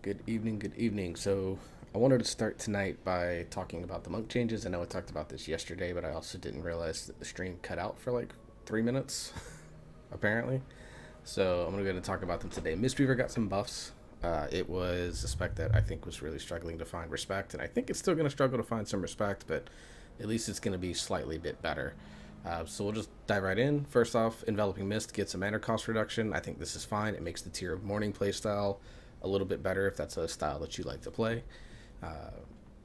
Good evening, good evening. So, I wanted to start tonight by talking about the monk changes. I know I talked about this yesterday, but I also didn't realize that the stream cut out for like 3 minutes, apparently. So, I'm going to go ahead and talk about them today. Mistweaver got some buffs. It was a spec that I think was really struggling to find respect, and I think it's still going to struggle to find some respect, but at least it's going to be slightly bit better. So we'll just dive right in. First off, Enveloping Mist gets a mana cost reduction. I think this is fine. It makes the Tier of Morning playstyle a little bit better if that's a style that you like to play. Uh,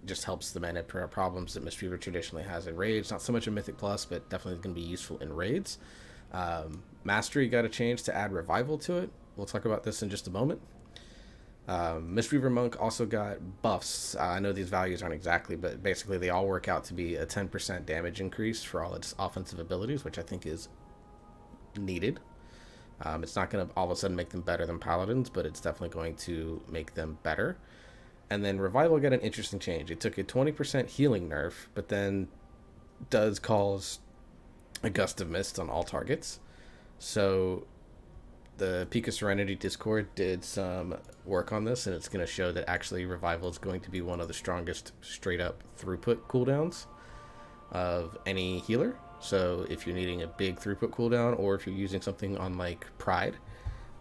just helps the mana problems that Mistweaver traditionally has in raids. Not so much in Mythic Plus, but definitely going to be useful in raids. Mastery got a change to add Revival to it. We'll talk about this in just a moment. Mistweaver Monk also got buffs. I know these values aren't exactly, but basically they all work out to be a 10% damage increase for all its offensive abilities, which I think is needed. It's not going to all of a sudden make them better than Paladins, but it's definitely going to make them better. And then Revival got an interesting change. It took a 20% healing nerf, but then does cause a Gust of Mist on all targets. So the Peak of Serenity Discord did some work on this, and it's going to show that actually Revival is going to be one of the strongest straight up throughput cooldowns of any healer. So if you're needing a big throughput cooldown, or if you're using something on like Pride,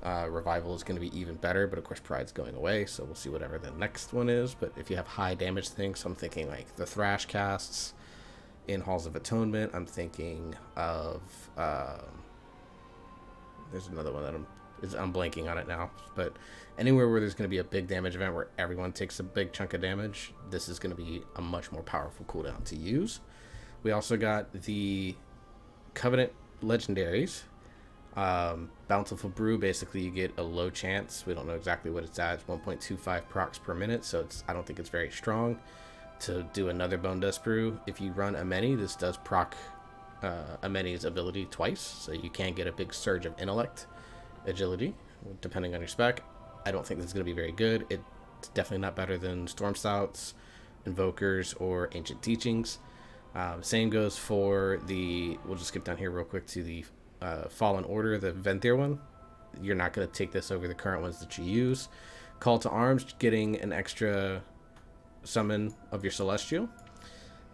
Revival is going to be even better. But of course, Pride's going away, so we'll see whatever the next one is. But if you have high damage things, so I'm thinking like the Thrash casts in Halls of Atonement. I'm thinking of there's another one that I'm blanking on it now, but anywhere where there's going to be a big damage event where everyone takes a big chunk of damage, this is going to be a much more powerful cooldown to use. We also got the Covenant legendaries. Bountiful Brew, basically you get a low chance. We don't know exactly what it's at. It's 1.25 procs per minute, so I don't think it's very strong to do another Bone Dust Brew. If you run Ameni, this does proc Ameni's ability twice, so you can get a big surge of intellect agility depending on your spec. I don't think this is going to be very good. It's definitely not better than Storm Stouts, Invokers, or Ancient Teachings. Same goes for we'll just skip down here real quick to the Fallen Order, the Venthyr one. You're not going to take this over the current ones that you use. Call to Arms, getting an extra summon of your Celestial.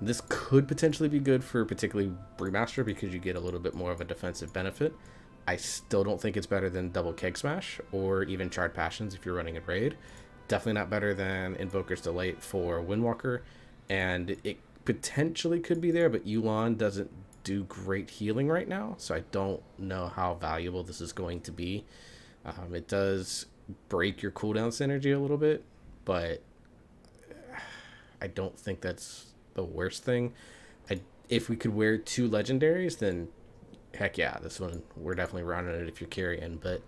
This could potentially be good for particularly Brewmaster because you get a little bit more of a defensive benefit. I still don't think it's better than Double Keg Smash or even Charred Passions if you're running a raid. Definitely not better than Invoker's Delight for Windwalker. And it potentially could be there, but Yu'lon doesn't do great healing right now, so I don't know how valuable this is going to be. It does break your cooldown synergy a little bit, but I don't think that's the worst thing. If we could wear two legendaries, then heck yeah, this one we're definitely running it if you're carrying. But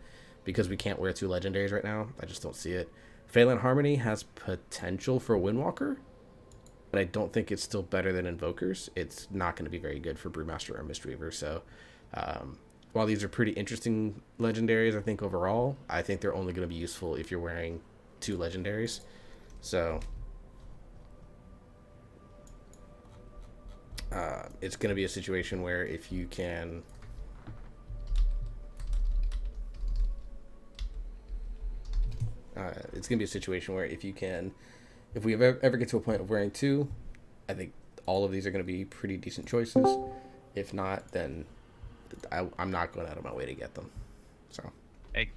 because we can't wear two legendaries right now, I just don't see it. Phelan Harmony has potential for Windwalker, but I don't think it's still better than Invokers. It's not going to be very good for Brewmaster or Mistweaver. So while these are pretty interesting legendaries, I think overall, I think they're only going to be useful if you're wearing two legendaries. So it's going to be a situation where if you can if we ever get to a point of wearing two, I think all of these are going to be pretty decent choices. If not, then I'm not going out of my way to get them. So Hey,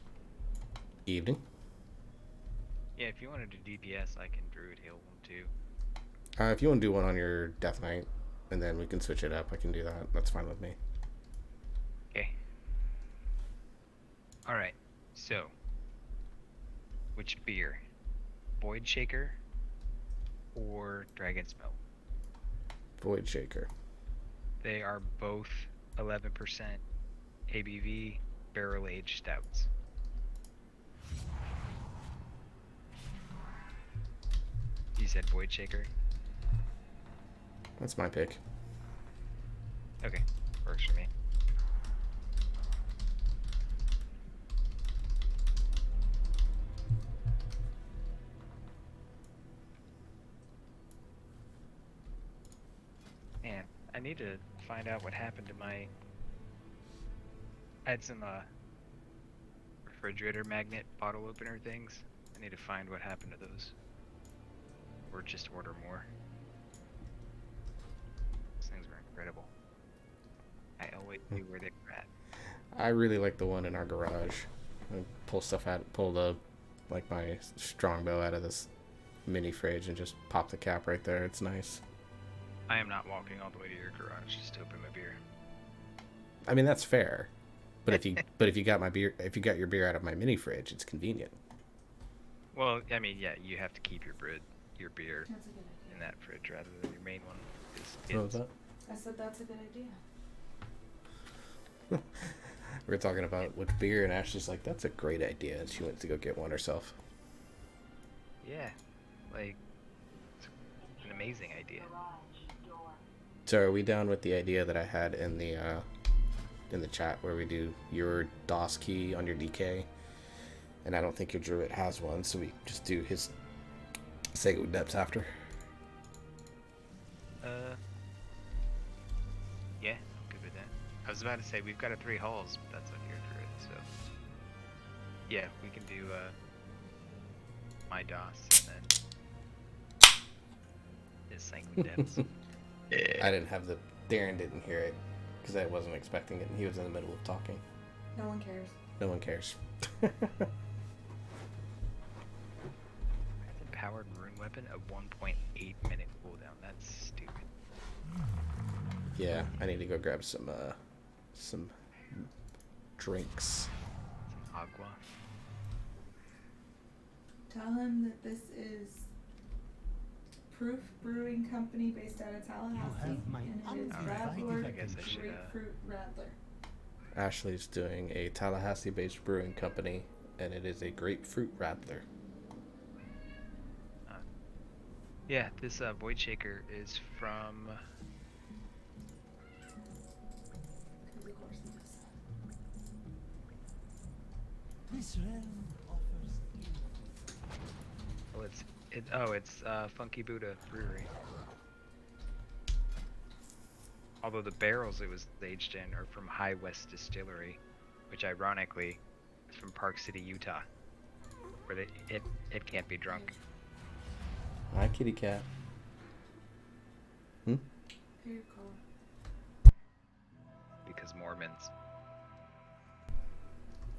evening. yeah, if you want to do DPS, I can Druid heal one too. If you want to do one on your Death Knight and then we can switch it up, I can do that. That's fine with me. Okay. Alright, so, which beer? Void Shaker or Dragon's Milk? Void Shaker. They are both 11% ABV barrel-aged stouts. You said Void Shaker? That's my pick. Okay, works for me. Man, I need to find out what happened to my... I had some refrigerator magnet bottle opener things I need to find what happened to those. Or just order more. These things were incredible. I always knew where they were at. I really like the one in our garage. I pull stuff out, pull the like my strongbow out of this mini fridge and just pop the cap right there. It's nice. I am not walking all the way to your garage just to open my beer. I mean, that's fair. But if you got your beer out of my mini fridge, it's convenient. Well, I mean, yeah, you have to keep your beer That's a good idea. in that fridge rather than your main one. What was that? I said that's a good idea. We were talking about which beer, and Ashley's like, "That's a great idea," and she went to go get one herself. Yeah, like it's an amazing idea. So, are we down with the idea that I had in the chat where we do your DOS key on your DK? And I don't think your druid has one, so we just do his Sego depths after. Yeah, I'm good with that. I was about to say we've got a 3 halls, but that's on your druid, so yeah, we can do my DOS and then his sanguine depths. I didn't have the Darren didn't hear it because I wasn't expecting it, and he was in the middle of talking. No one cares. No one cares. Powered rune weapon, a 1.8 minute cooldown. That's stupid. Yeah, I need to go grab some drinks. Some agua. Tell him that this is Proof Brewing Company based out of Tallahassee, have my and it is undivided Radler I guess I should, Grapefruit Radler. Ashley's doing a Tallahassee-based brewing company, and it is a grapefruit radler. Yeah, this Void Shaker is from. Because of course it is. This realm offers you. It's Funky Buddha Brewery. Although the barrels it was aged in are from High West Distillery, which ironically is from Park City, Utah, where it can't be drunk. Hi, kitty cat. Here you go. Because Mormons.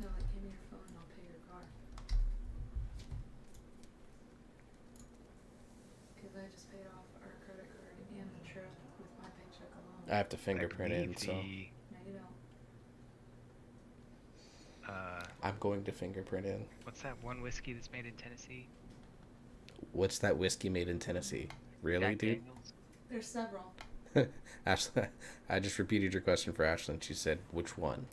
No, like, give me your phone and I'll pay your car. Because I just paid off our credit card and the trip with my paycheck alone. I have to fingerprint I in, believe so No, you don't. I'm going to fingerprint in. What's that one whiskey that's made in Tennessee? What's that whiskey made in Tennessee? Really, Jack dude? Daniels? There's several. Ashley, I just repeated your question for Ashley, and she said, "Which one?"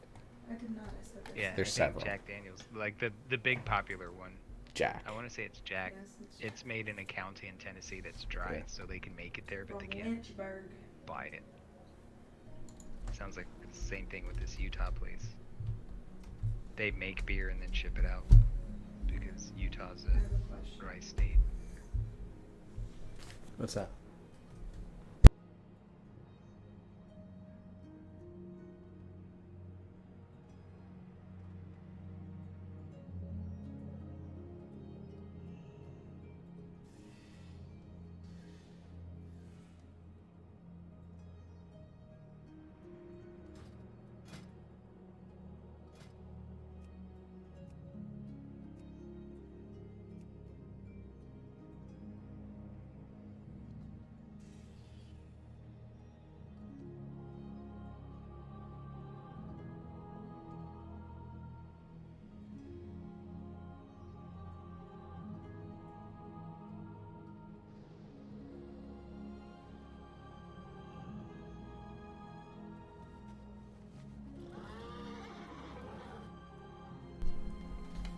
I did not. I said there's Yeah, There's I think several. Jack Daniels, like the big popular one. Jack. I want to say it's Jack. Yes, It's made in a county in Tennessee that's dry, Yeah. so they can make it there, but from they can't Lynchburg. buy it. Sounds like it's the same thing with this Utah place. They make beer and then ship it out because Utah's I have a a question. dry state. What's that?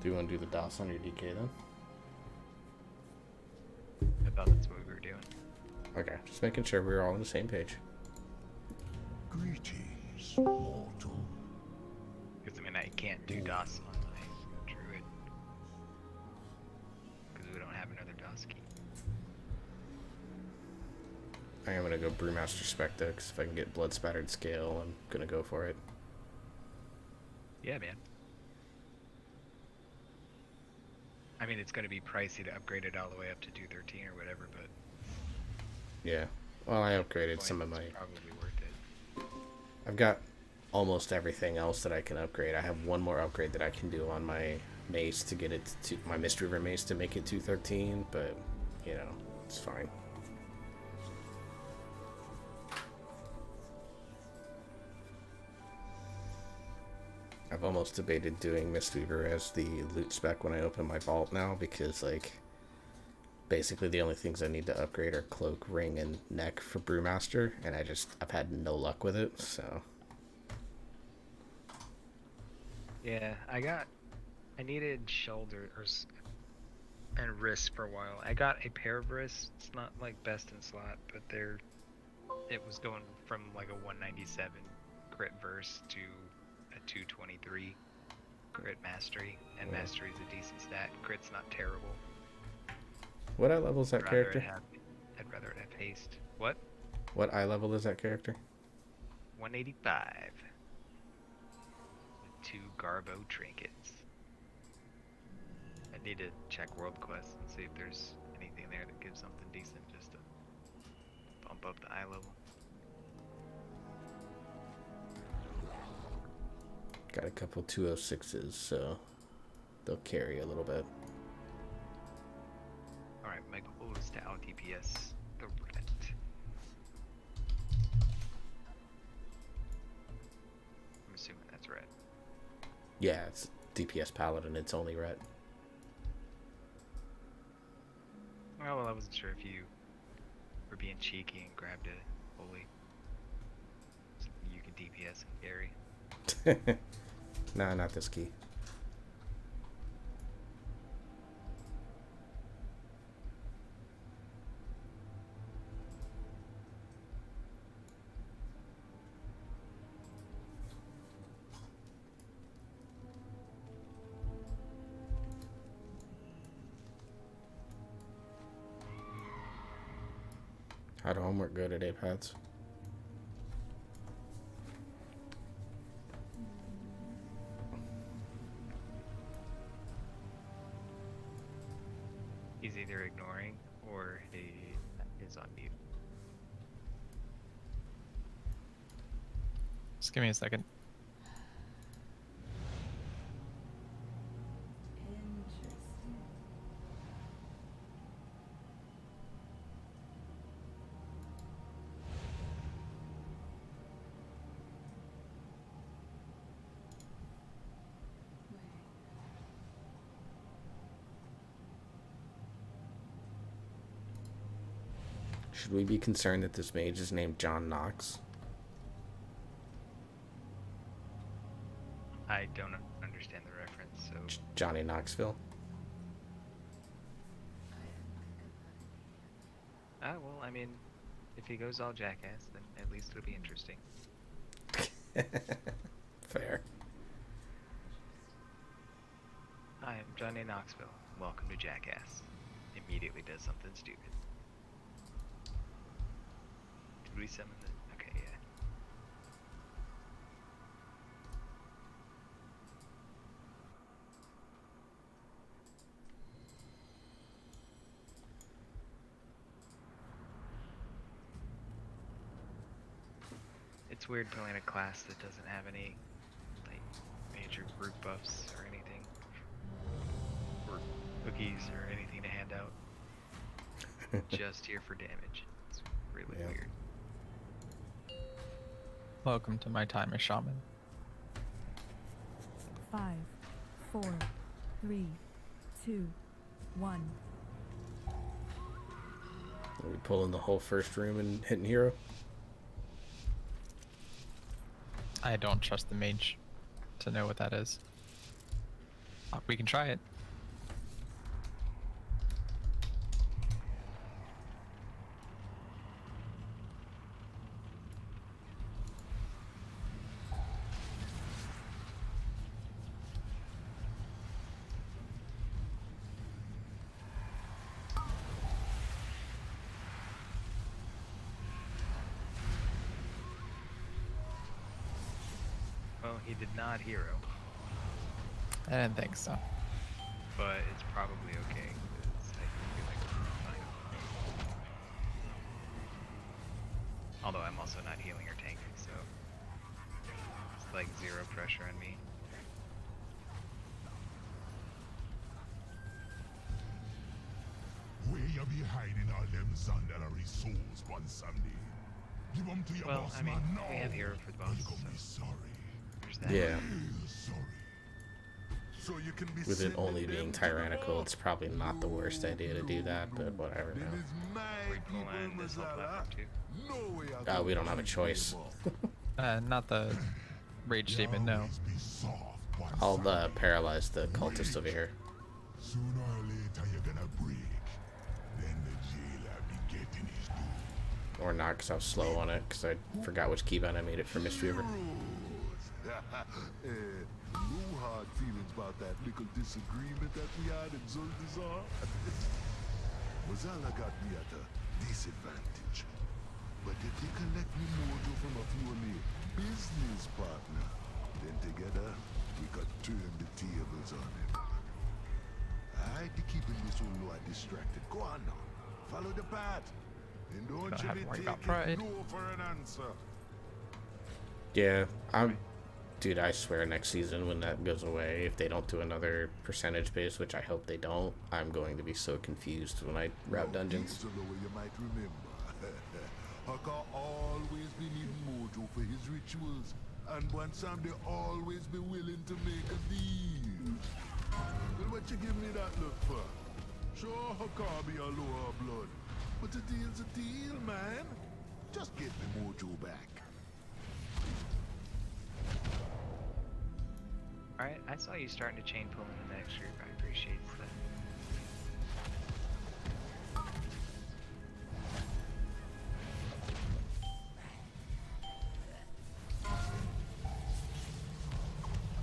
Do you want to do the DOS on your DK then? I thought that's what we were doing. Okay, just making sure we're all on the same page. Greetings, mortal. Because I mean, I can't do DOS on my druid because we don't have another DOS key. I am gonna go Brewmaster Spectre because if I can get Blood Spattered Scale, I'm gonna go for it. Yeah, man. I mean, it's going to be pricey to upgrade it all the way up to 213 or whatever, but Yeah. Well, I at this upgraded point, some of it's my. probably worth it. I've got almost everything else that I can upgrade. I have one more upgrade that I can do on my mace to get it to my Mist Reaver mace to make it 213, but you know, it's fine. I've almost debated doing Mistweaver as the loot spec when I open my vault now because, like, basically the only things I need to upgrade are cloak, ring, and neck for Brewmaster, and I've had no luck with it, so. Yeah, I needed and wrists for a while. I got a pair of wrists. It's not like best in slot, but it was going from like a 197 crit verse to a 223 crit mastery, and Yeah. mastery is a decent stat. Crit's not terrible. What eye level is that character? I'd rather it have haste. What? What eye level is that character? 185. With 2 Garbo trinkets. I need to check World Quest and see if there's anything there that gives something decent just to bump up the eye level. Got a couple 206s, so they'll carry a little bit. Alright, my goal is to out DPS the ret. I'm assuming that's ret. Yeah, it's DPS Paladin, it's only red. Oh, well, I wasn't sure if you were being cheeky and grabbed a holy. Something you can DPS and carry. Nah, not this key. How'd homework go today, Pats? He's either ignoring or he is on mute. Just give me a second. Interesting. Should we be concerned that this mage is named John Knox? I don't understand the reference, so Johnny Knoxville? well, I mean, if he goes all jackass, then at least it'll be interesting. Fair. Hi, I'm Johnny Knoxville. Welcome to Jackass. Immediately does something stupid. Did we summon the... Okay, yeah. It's weird playing a class that doesn't have any, like, major group buffs or anything. Or cookies or anything to hand out. Just here for damage. It's really Yeah. weird. Welcome to my time as shaman. 5, 4, 3, 2, 1. Are we pulling the whole first room and hitting hero? I don't trust the mage to know what that is. We can try it. Well, he did not hero. I didn't think so. but it's probably okay. 'Cause I feel like it's fine. Although I'm also not healing or tanking, so it's like zero pressure on me. Where you be hiding all them Zandalary souls one Sunday? Give them to your Well, boss I mean, man now. we have hero for the or boss, you gonna be so sorry. there's that. Yeah. Real sorry. So you can be With it sending only being them to the tyrannical, boss? it's probably not the worst idea to do that, but whatever Then now. it's my Cool, people, and this whole Mazala. platform too. No way I We can don't have a keep choice. them up. Not the rage You statement, no. always be soft one I'll Sunday. paralyze the cultist over here. Sooner or later you're gonna break. Then the jailer be getting his due. Or not, because I was slow on it, because I forgot which keybind I made it for Mistweaver. No hard feelings about that little disagreement that we had in Zuldazar. Mazala got me at a disadvantage. But if you collect me mojo from a purely business partner, then together we could turn the tables on him. I'd be keeping this old lord distracted. Go on now. Follow the path. And don't Don't you have be to worry about taking pride. no for an answer. Yeah, dude, I swear next season when that goes away, if they don't do another percentage base, which I hope they don't, I'm going to be so confused when I route dungeons. Here's a lower you might remember. Haka always be needing mojo for his rituals, and one time they always be willing to make a deal. Well, what you give me that look for? Sure, Haka be a lower blood, but a deal's a deal, man. Just get the mojo back. Alright, I saw you starting to chain pull in the next group. I appreciate that.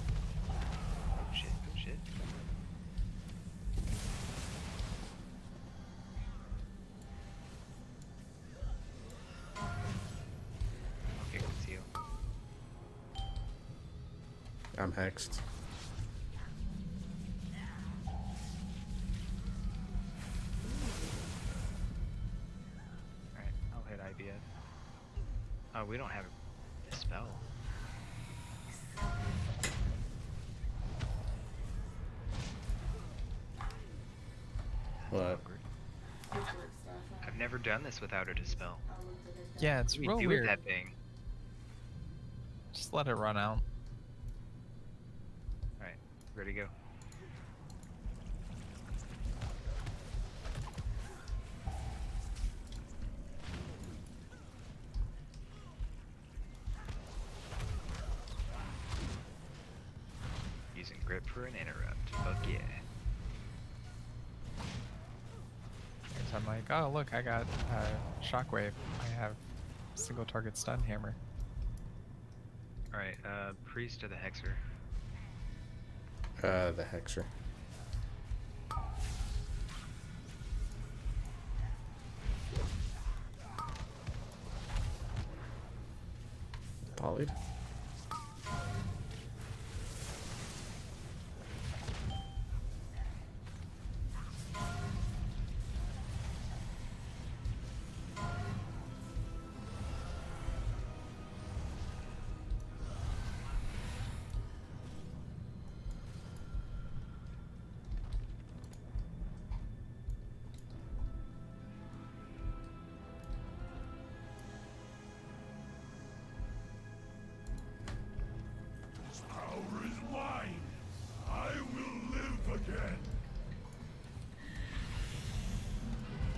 Oh shit, oh shit. Okay, let's heal. I'm hexed. Alright, I'll hit IBF. Oh, we don't have a spell. What? Awkward. Paperwork stuff. I've never done this without a dispel. I looked at it. Yeah, it's What do we real do weird. with that thing? Just let it run out. Alright, ready to go. Using grip for an interrupt. Fuck yeah. So I'm like, oh look, I got shockwave. I have single target stun hammer. Alright, priest or the hexer? The hexer. Polyed. This power is mine. I will live again.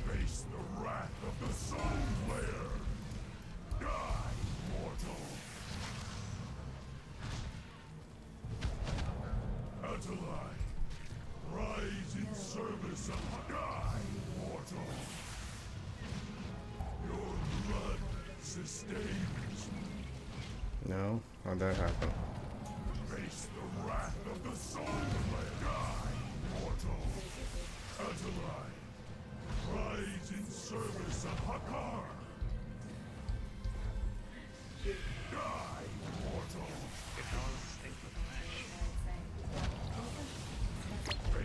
Face the wrath of the Soul Slayer. Die, mortal. Adeline, rise in service of die, mortal. Your blood sustains. No? How'd that happen? Face the wrath of the Soul Slayer. Die, mortal. Adeline, rise in service of Hakar. Die, mortal. Good hell is this thing for the match?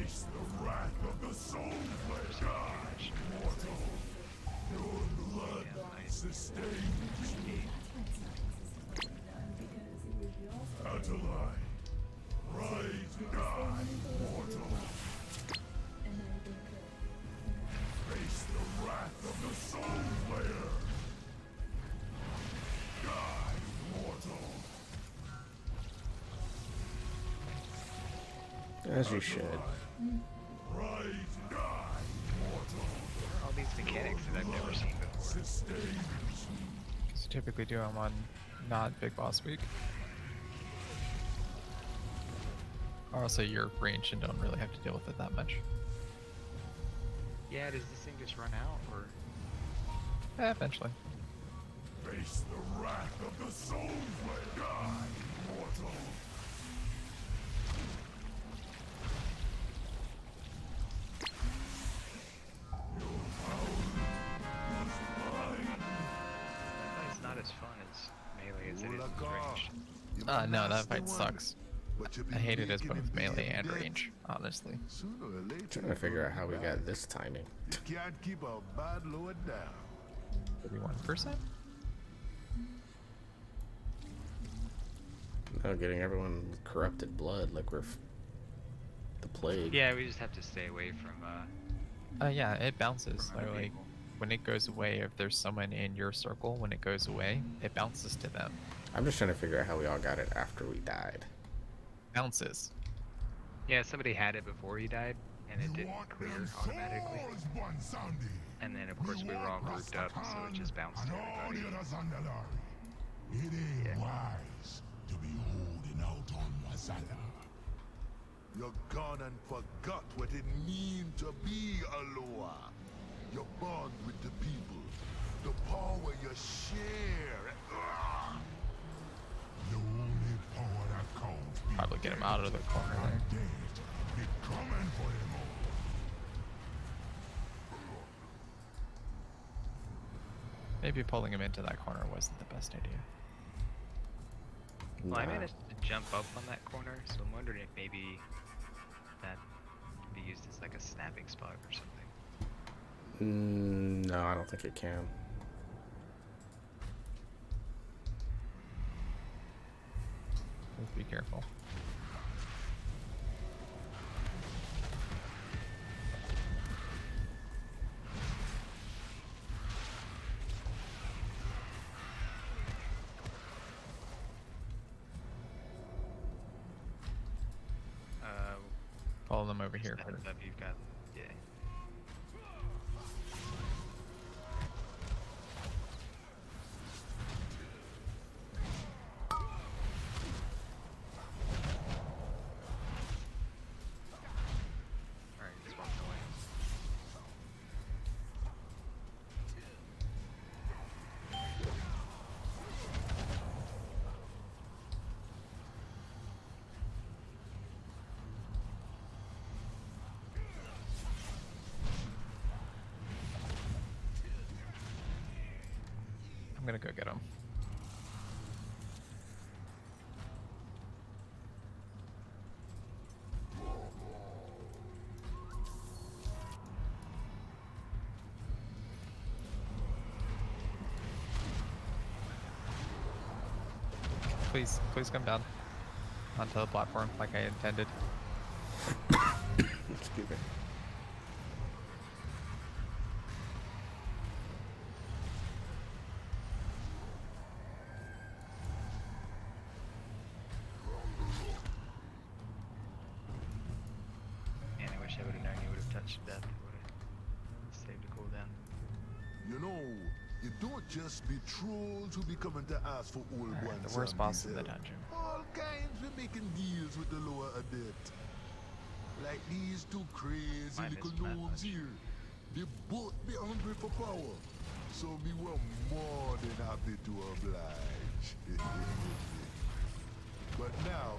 Face the As you should. All these mechanics that I've never seen before. Because you typically do them on not Big Boss Week. Or also you're ranged and don't really have to deal with it that much. Yeah, does this thing just run out, or? Yeah, eventually. Face the wrath of the soul die, mortal. That fight's not as fun as melee as it is as ranged. No, that fight sucks. I hate it as both melee and range, honestly. Sooner or later, Trying to figure out how we got this timing. you can't keep a bad lord down. 31%? No, getting everyone with corrupted blood like we're the plague. Yeah, we just have to stay away from. Yeah, it bounces. From other Like, people. when it goes away, if there's someone in your circle, when it goes away, it bounces to them. I'm just trying to figure out how we all got it after we died. Bounces. Yeah, somebody had it before he died, and it didn't Want clear them automatically. souls, Bonsandy? And then, of course, we were all grouped up, so it just bounced to And all everybody. the others on the lorry. It ain't Yeah. wise to be holding out on Masala. You're gone and forgot what it means to be Aloha. You bond with the people. The power you share. The only power that counts. be Probably get him out of the corner there. dead. Be coming for them all. Maybe pulling him into that corner wasn't the best idea. Well, I Nah. managed to jump up on that corner, so I'm wondering if maybe that can be used as like a snapping spot or something. No, I don't think it can. Let's be careful. Follow them over here. Just the heads up you've got. Yeah. Alright, just walk away. I'm gonna go get him. Please, please come down onto the platform like I intended. Excuse me. Man, I wish I would have known you would have touched death. It would have saved a cooldown. You know, it don't just be trolls who be coming to ask for old Alright, ones. the worst boss in the dungeon. All kinds be making deals with the lower adept. Like these two crazy Mine little is mad gnomes much. here. They both be hungry for power. So me were more than happy to oblige. But now,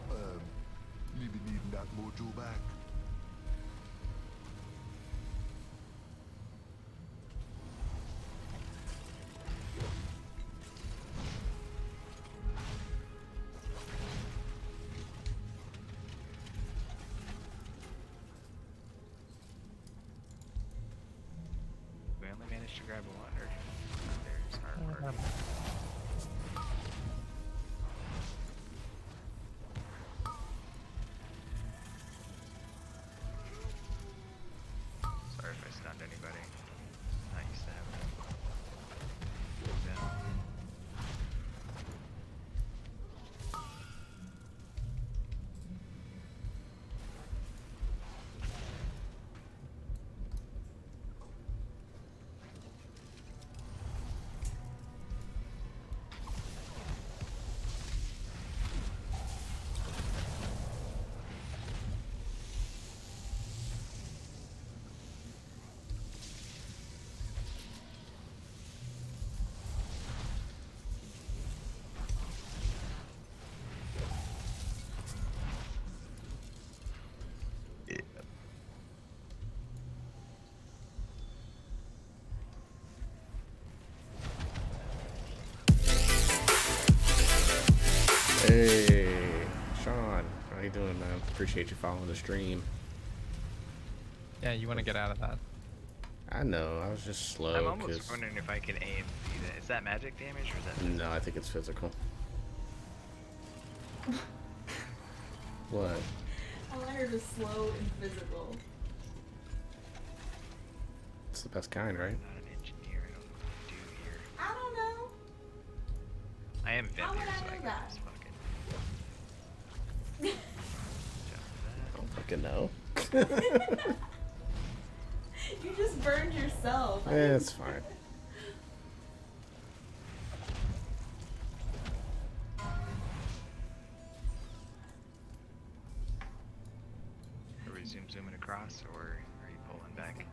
me be needing that mojo back. We only managed to grab one, or not there. armor. Sorry if I stunned anybody. Not used to having it. Yeah. Hey, Sean, how you doing, man? Appreciate you following the stream. Yeah, you want to get out of that. I know, I was just slow. I'm almost 'cause- wondering if I can aim and do that. Is that magic damage or is that? No, I think it's physical. What? I want her to slow and physical. It's the best kind, right? I'm not an engineer. I don't know what to do here. I don't know. I am How vendor, would I so I know can that? just fucking jump I don't fucking know. You just burned yourself. Yeah, it's fine. that. Are we zooming across, or are you pulling back?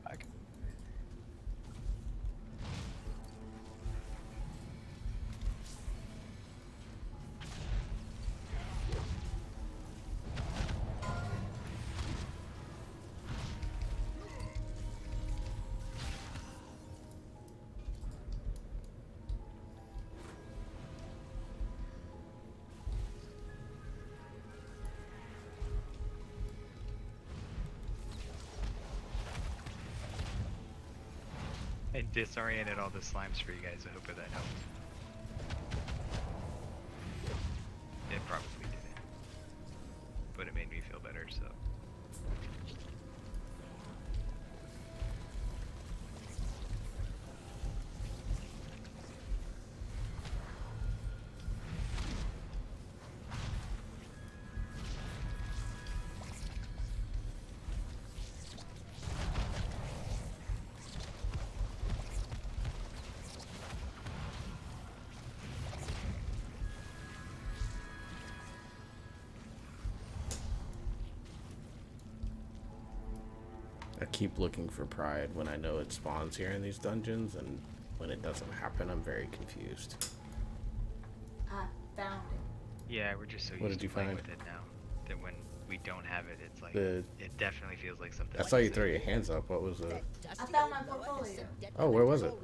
Back. I disoriented all the slimes for you guys. I hope that helped. It probably didn't, but it made me feel better. So. I keep looking for pride when I know it spawns here in these dungeons, and when it doesn't happen, I'm very confused. I found it. Yeah, we're just so What used did to you playing find? with it now that when we don't have it, it's like The- it definitely feels like something. I saw you missing. throw your hands up. What was the? I found my portfolio. Oh, where was it?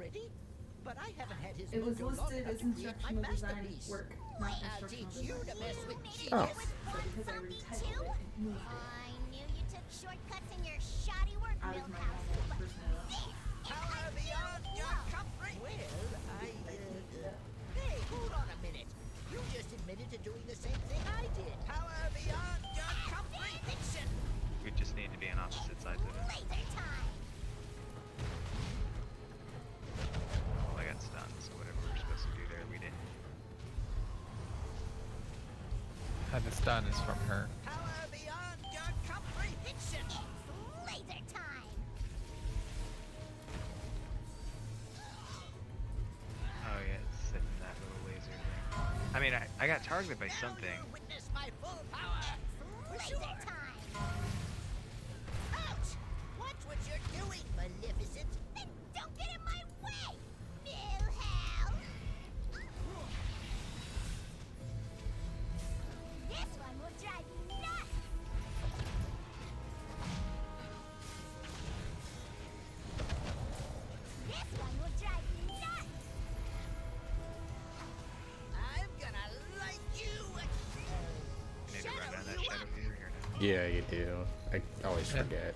But I haven't had his It was mojo long listed enough as to create my instructional design masterpiece. work, I'll not instructional teach you to design. mess with Jesus. Oh. So because I retitled it and moved it I knew you took shortcuts in your shoddy work, out of my Milhouse. normal But personnel. Power beyond your comfort. Well, hey, hold on a minute. You just admitted to doing the same thing I did. Power beyond your comprehension. We just need to be on opposite sides of it. laser time. Well, I got stunned, so whatever we were supposed to do there, we didn't. And the stun is from her. Power beyond your comprehension. Laser time. Oh yeah, it's sitting in that little laser thing. I mean, I got targeted by something. Now you witness my full power. For Laser sure. time. Ouch! Watch what you're doing, Maleficent. Then don't get in my way, Milhouse. This one will drive you nuts. This one will drive you nuts. I'm gonna light you. I need to run down that shadow feeder here now. Yeah, you do. I always Yeah. forget.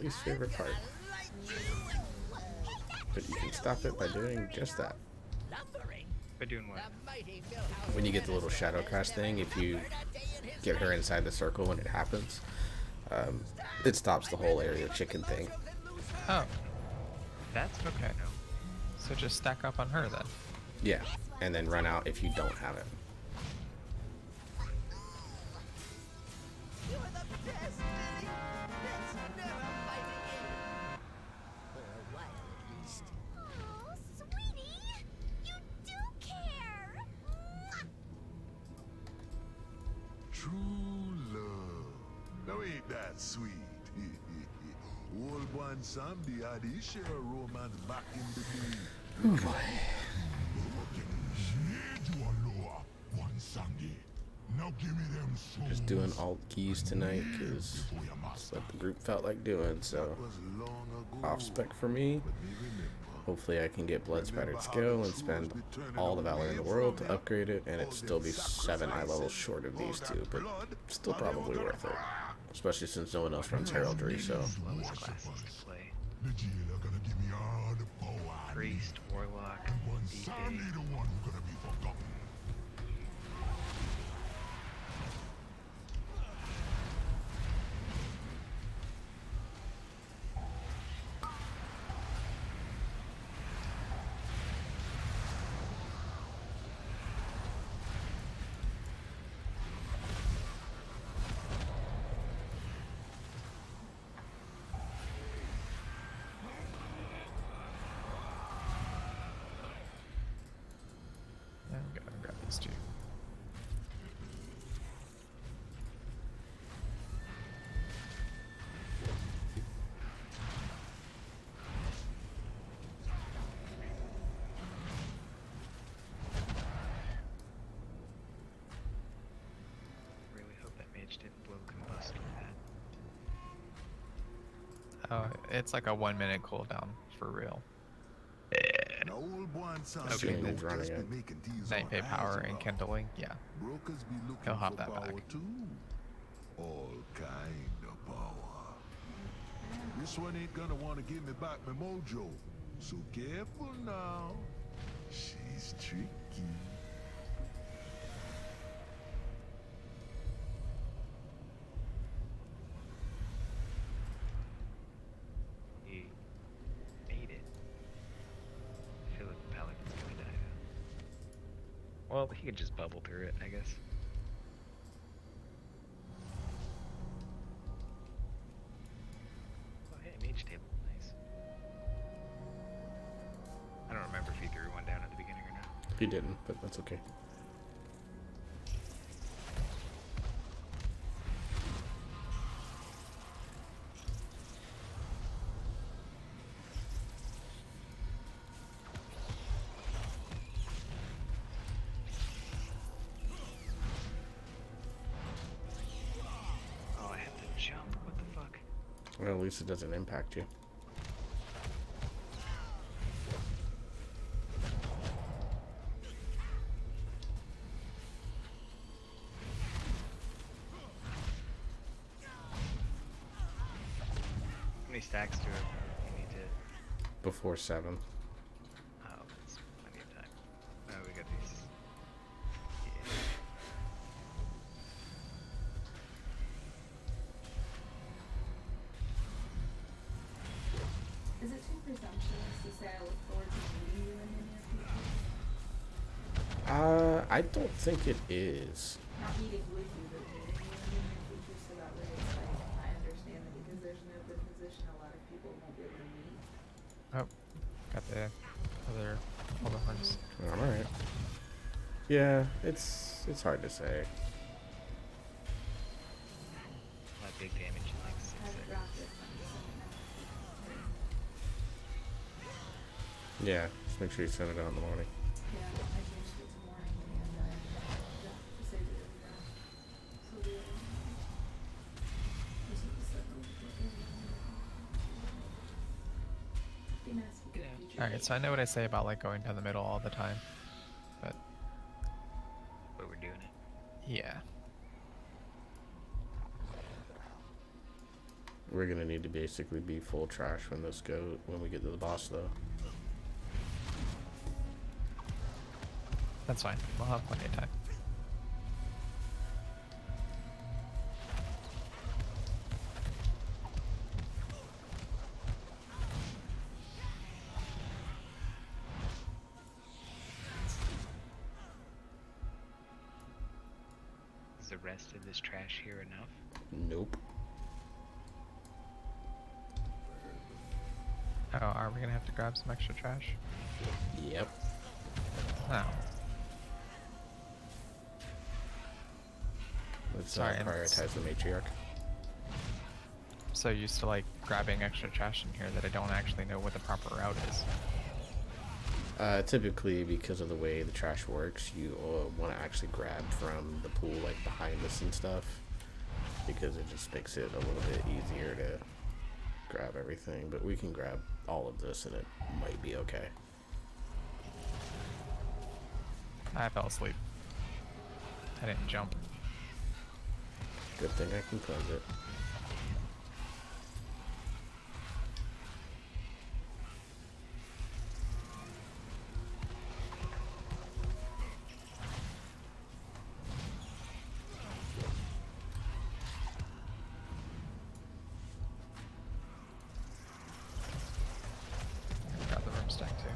least favorite part. But you can stop it by doing just that. By doing what? When you get the little shadow crash thing, if you get her inside the circle when it happens, it stops the whole area chicken thing. Oh, That's good okay. to know. So just stack up on her then. Yeah, and then run out if you don't have it. You are the best, Lily. Let's never fight again. For a while, at least. Oh, sweetie, you do care. Mwah! True love. Now ain't that sweet? Old one Sandy had his share of romance back in the day. Oh boy. Just doing alt keys tonight because that's what the group felt like doing. So Was long ago. off spec for me. But me remember. Hopefully I can get blood spattered skill and spend all the valor in the world to upgrade it, and it'd still be 7 eye levels short of these two, but still probably worth it. Especially since no one else runs heraldry, so Lowest classes to play. Priest, Warlock, DK. Yeah, I'm gonna grab these two. Really hope that mage didn't blow combust with that. Oh, it's like a 1 minute cooldown for real. Now old one Sandy Assuming don't it's running just be it. making these Night on Phase power and Azra. kindling, yeah. Brokers be looking He'll hop for that power back. too. All kind of power. This one ain't gonna want to give me back my mojo. So careful now. She's tricky. He made it. I feel like the Paladin's gonna die though. Well, he could just bubble through it, I guess. Oh, hey, mage table. Nice. I don't remember if he threw one down at the beginning or not. he didn't, but that's okay. Oh, I have to jump. What the fuck? Well, at least it doesn't impact you. How many stacks do you need to... Before 7. Oh, that's plenty of time. Oh, we got these. Yeah. Is it too presumptuous to say I look forward to meeting you in the near future? I don't think it is. Not meeting with you, but meeting you in the near future, so that way it's like, I understand that because there's an open position, a lot of people won't be able to meet. Oh, got the other horns. Alright. Yeah, it's hard to say. A lot of big damage in like 6 I haven't seconds. dropped it, I'm just sending it now. Yeah, just make sure you send it out in the morning. Yeah, I changed it to morning and I dropped to save it every day. So the other this is the second be nice if we could future Alright, so I know what I say about like going down the middle all the time. But But we're doing it. yeah. We're gonna need to basically be full trash when we get to the boss though. That's fine. We'll have plenty of time. Is the rest of this trash here enough? Nope. Oh, are we gonna have to grab some extra trash? Yep. No. Let's Sorry, I'm prioritize the matriarch. so used to like grabbing extra trash in here that I don't actually know what the proper route is. Typically, because of the way the trash works, you want to actually grab from the pool, like behind us and stuff, because it just makes it a little bit easier to grab everything. But we can grab all of this, and it might be okay. I fell asleep. I didn't jump. Good thing I can cleanse it. Grab the room stack too.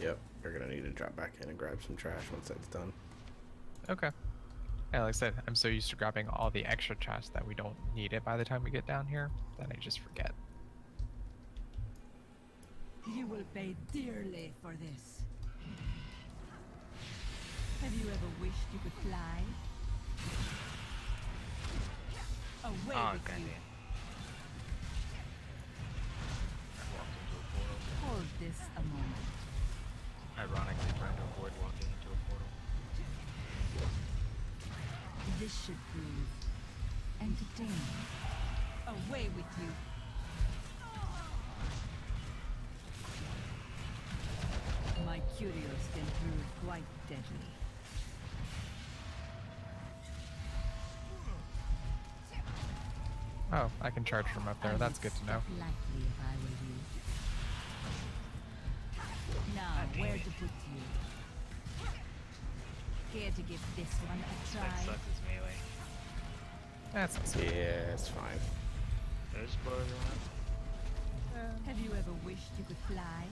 Yep, we're gonna need to drop back in and grab some trash once that's done. Okay. Yeah, like I said, I'm so used to grabbing all the extra trash that we don't need it by the time we get down here that I just forget. You will pay dearly for this. Have you ever wished you could fly? Away Oh, with goddamn. you. Walked into a portal. Hold this a moment. Ironically, trying to avoid walking into a portal. This should prove entertaining. Away with you. My curios can prove quite deadly. Oh, I can charge from up there. I That's would good to know. step lightly if I were you. Now, damn where it. to put you? Care to give this one a That try? sucks as melee. That's not so Yeah, it's fine. Did I just blow everyone up? Have you ever wished you could fly?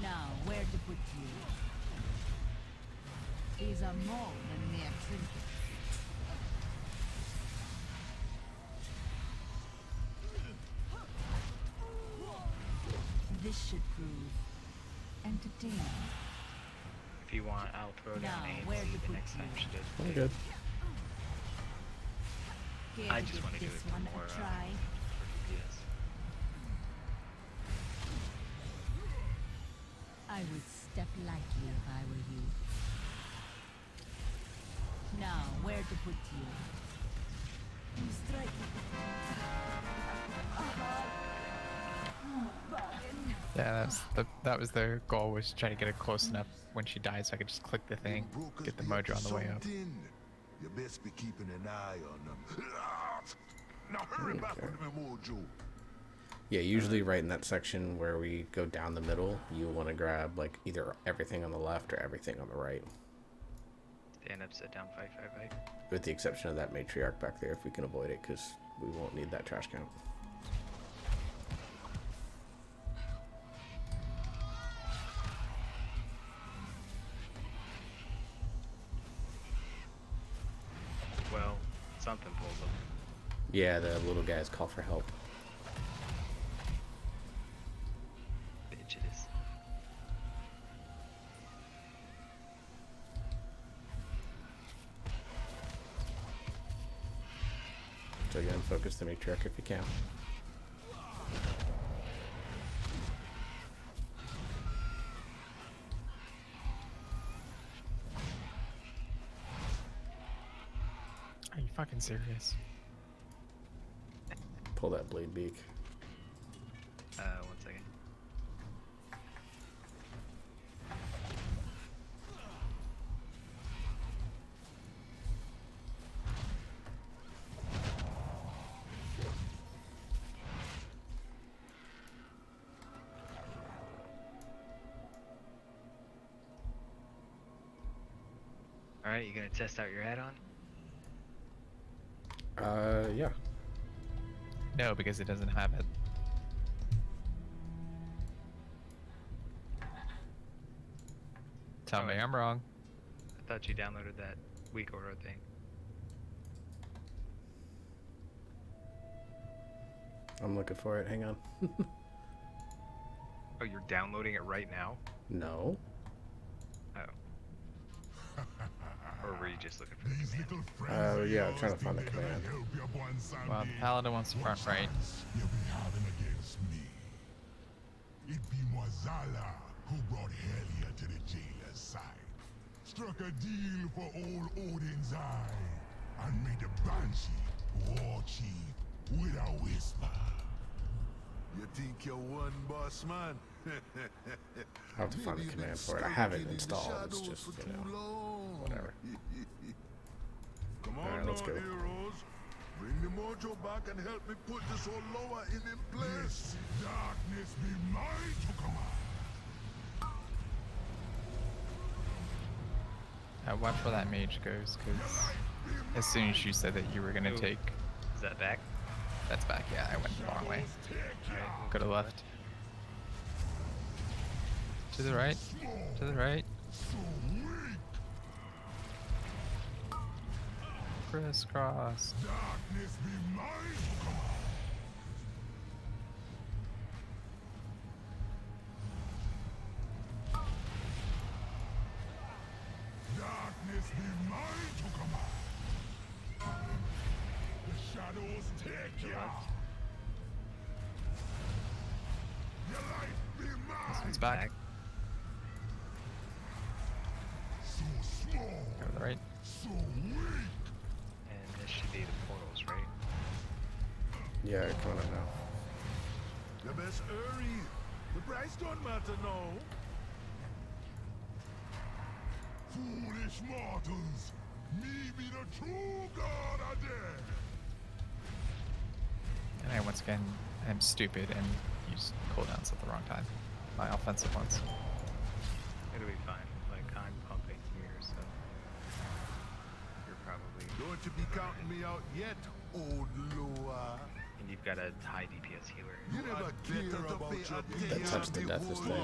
Now, where to put you? These are more than mere trinkets. This should prove entertaining. If you want, I'll throw down Now, A where and C to the put next time you? she does. I'm good. Care I to just give want to do this it for one more a try? for FPS. I would step lightly if I were you. Now, where to put you? You strike. Yeah, that was the goal, was trying to get it close enough when she dies so I could just click the thing, Brokers get the be mojo on the way up. something. You best be keeping an eye on them. Now hurry back Okay. with my mojo. Yeah, usually right in that section where we go down the middle, you want to grab like either everything on the left or everything on the right, Stand up, sit down, fight, fight, fight. with the exception of that matriarch back there if we can avoid it, because we won't need that trash count. Well, something pulls them. Yeah, the little guys call for help. Bitches. So again, focus the matriarch if you can. serious. Pull that blade beak. 1 second. Alright, you gonna test out your add-on? Yeah. No, because it doesn't have it. Tell me I'm wrong. I thought you downloaded that week order thing. I'm looking for it. Hang on. Oh, you're downloading it right now? No. Oh. Or were you just looking for the command? Yeah, I'm trying to find the command. Well, the paladin wants front right. You'll be having against me. It be Mwazala who brought Helia to the jailer's side. Struck a deal for old Odin's eye. And made the Banshee war chief with a whisper. You think you're one boss man? I'll have to find the command for it. I have it installed. It's just, you know, whatever. Come on, Alright, let's now, go. heroes. Bring the mojo back and help me put this whole lower in place. Darkness be mine to command. Watch where that mage goes, because as soon as you said that you were gonna Ooh. take, Is that back? that's back. Yeah, I went the wrong way. Alright. Go to the left. To the right. To the right. Crisscross. Darkness be mine to command. Darkness be mine to command. The shadows take ya. Your life be This mine. one's back. So small, Go to the right. so weak. And this should be the portals, right? Yeah, coming up now. You best hurry. The price don't matter now. Foolish mortals, me be the true god of death. And I once again am stupid and used cooldowns at the wrong time. My offensive ones. It'll be fine. Like, I'm pumping here, so you're probably... Don't you be counting me out yet, old Loa. And you've got a high DPS healer. You never care about your That touch to death is there.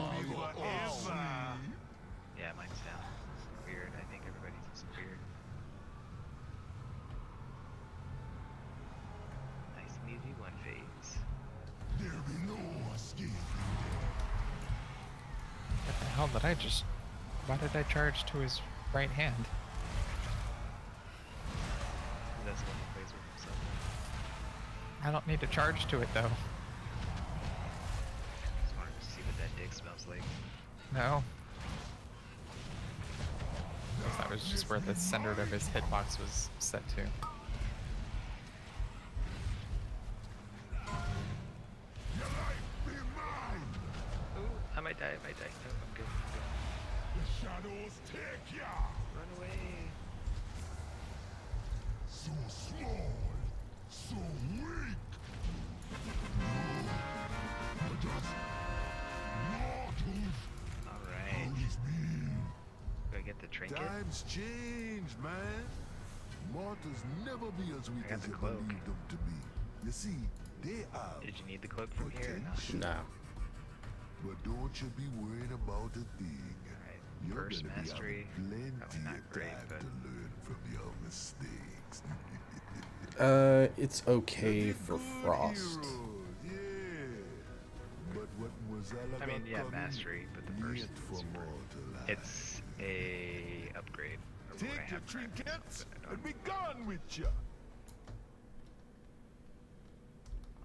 Yeah, mine's down. Weird. I think everybody's just weird. Nice and easy one phase. There be no escape. What the hell did I just... Why did I charge to his right hand? That's when he plays with himself. I don't need to charge to it though. Just wanted to see what that dick smells like. No. I guess that was just where the center of his hitbox was set to. Your life be mine. Ooh, I might die, I might die. No, I'm good, I'm good. The shadows take ya. Run away. So small, so weak. You're just mortals. Alright. Always been. Do I get the trinket? Times change, man. Mortals never be as weak I got as the you cloak. believe them to be. You see, they are. Did you need the cloak from here or not? Potential. No. But don't you be worried about a thing. Alright, You're first gonna be mastery. having plenty Probably not of great, time but to learn from your mistakes. It's okay for Good Frost. heroes, yeah. But what was all I mean, about yeah, coming mastery, but the first yet for is mortal life. it's a upgrade over what I Take your have currently, trinkets but I and don't- be gone with ya.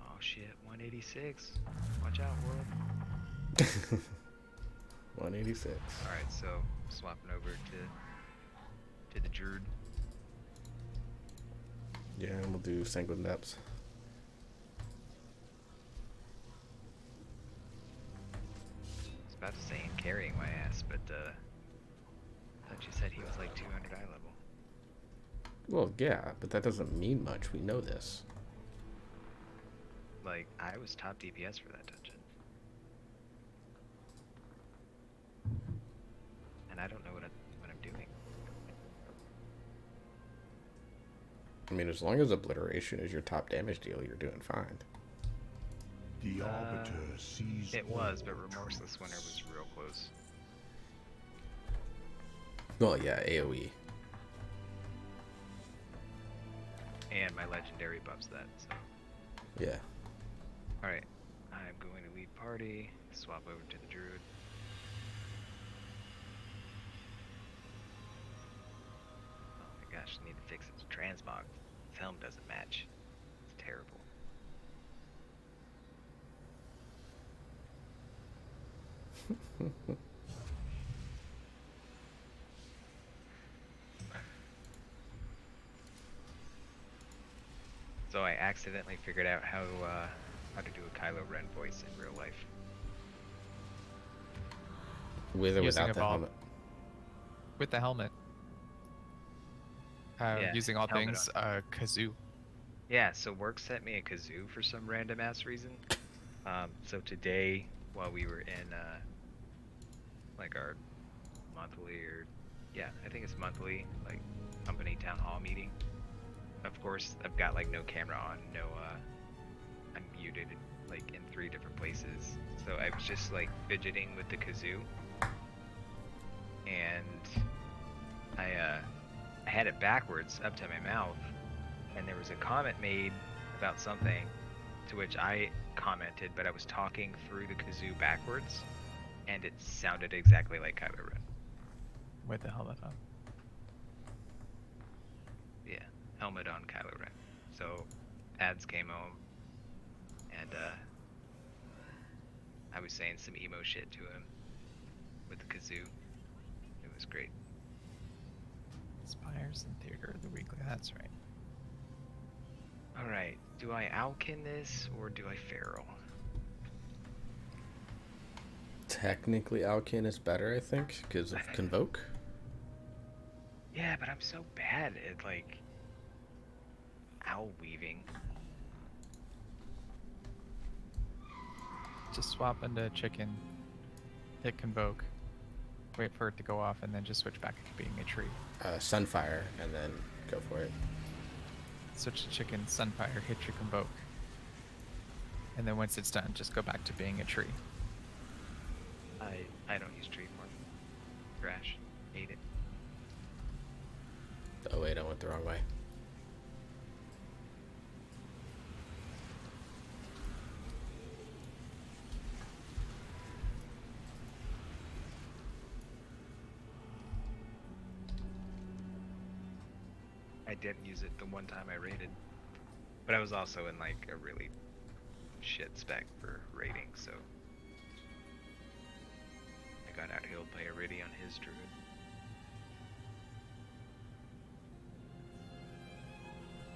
Oh shit, 186. Watch out, world. 186. Alright, so swapping over to the Druid. Yeah, and we'll do Sanguine Depths. I was about to say in carrying my ass, but I thought you said he was like 200 eye level. Well, yeah, but that doesn't mean much. We know this. Like, I was top DPS for that dungeon. And I don't know what I'm doing. I mean, as long as Obliteration is your top damage deal, you're doing fine. The Arbiter sees It was, but all Remorseless Winter truths. was real close. Well, yeah, AoE. And my legendary buffs that, so. Yeah. Alright, I'm going to lead party, swap over to the Druid. Oh my gosh, I need to fix its transmog. Its helm doesn't match. It's terrible. So I accidentally figured out how to do a Kylo Ren voice in real life. With or Using without a the ball. helmet. With the helmet. Yeah, Using all helmet things kazoo. Yeah, so work sent me a kazoo for some random ass reason. So today, while we were in like our monthly I think it's monthly, like company town hall meeting. Of course, I've got like no camera on, I'm muted like in 3 different places. So I was just like fidgeting with the kazoo, and I had it backwards up to my mouth, and there was a comment made about something, to which I commented, but I was talking through the kazoo backwards, and it sounded exactly like Kylo Ren. With the helmet on. Yeah, helmet on Kylo Ren. So, ads came home, and I was saying some emo shit to him with the kazoo. It was great. Spires and Theater of the Weekly, that's right. Alright, do I Alkin this, or do I Feral? Technically, Alkin is better, I think, because of Convoke. Yeah, but I'm so bad at, like, owl weaving. Just swap into chicken, hit Convoke, wait for it to go off, and then just switch back to being a tree. Sunfire, and then go for it. Switch to chicken, Sunfire, hit your Convoke. And then once it's done, just go back to being a tree. I don't use tree form. Trash. Hate it. Oh wait, I went the wrong way. I didn't use it the one time I raided. But I was also in, like, a really shit spec for raiding, so I got outhealed by a Riddy on his druid.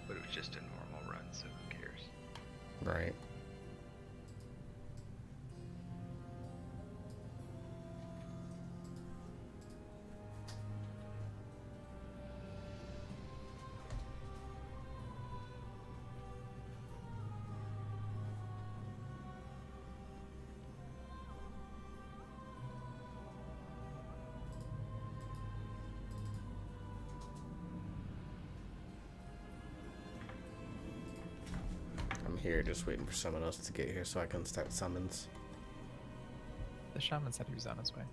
But it was just a normal run, so who cares? Right. I'm here just waiting for someone else to get here so I can start summons. The shaman said he was on his way.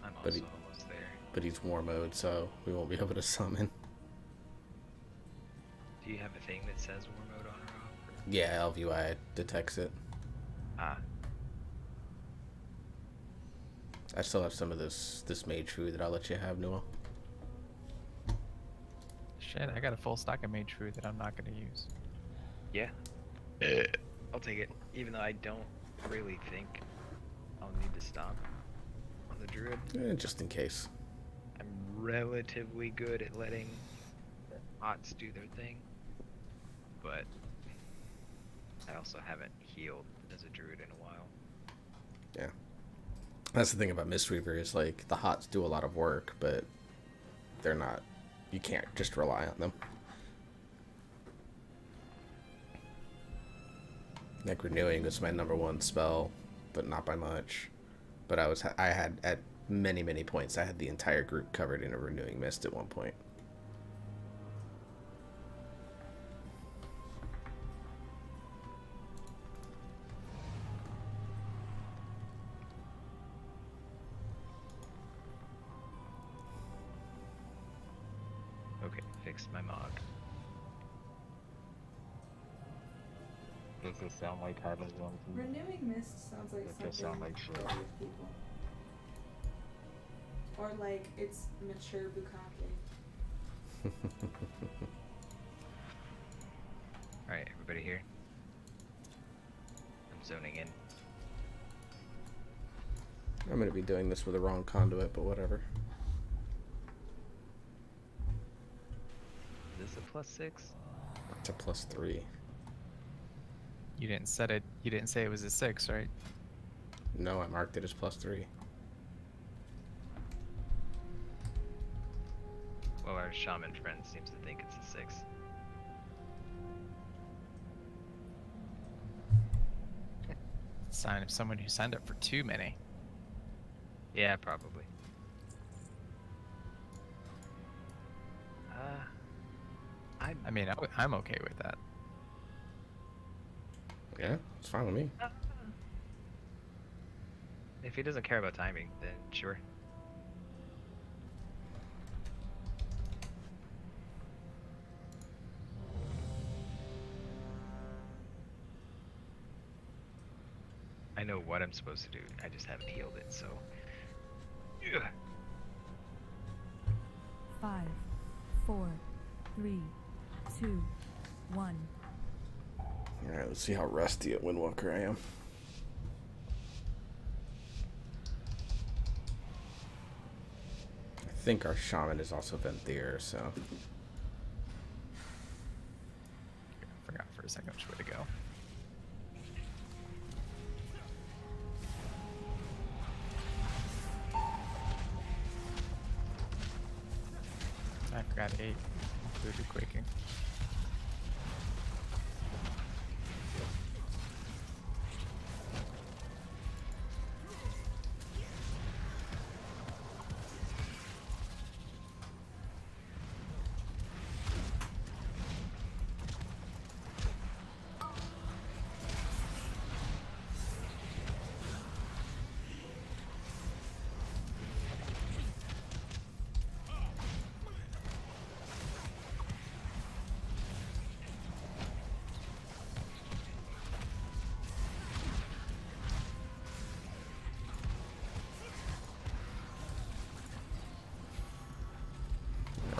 I'm But also he- almost there. But he's war mode, so we won't be able to summon. Do you have a thing that says war mode on or off? Yeah, LVI detects it. Ah, I still have some of this mage food that I'll let you have, Noel. Shit, I got a full stock of mage food that I'm not going to use. yeah. I'll take it, even though I don't really think I'll need to stop on the druid. Just in case. I'm relatively good at letting Hots do their thing, but I also haven't healed as a druid in a while. Yeah. That's the thing about Mistweaver is like the hots do a lot of work, but they're not. You can't just rely on them. Like renewing was my number one spell, but not by much. But I had at many points I had the entire group covered in a renewing mist at one point. Okay, fixed my mod. Does this sound like having one? Renewing Mist sounds like It something does sound like shit. good with people. Or like it's mature bukkake. Alright, everybody here? I'm zoning in. I'm gonna be doing this with the wrong conduit, but whatever. Is this a +6? It's a +3. You didn't set it. You didn't say it was a 6, right? No, I marked it as +3. Well, our shaman friend seems to think it's a 6. Sign of someone who signed up for too many. Yeah, probably. I mean, I'm okay with that. Yeah, it's fine with me. If he doesn't care about timing, then sure. I know what I'm supposed to do, I just haven't healed it, so... Ugh. 5, 4, 3, 2, 1. Alright, let's see how rusty at Windwalker I am. I think our shaman is also Venthyr, so... I forgot for a second which way to go. I forgot 8 included quaking.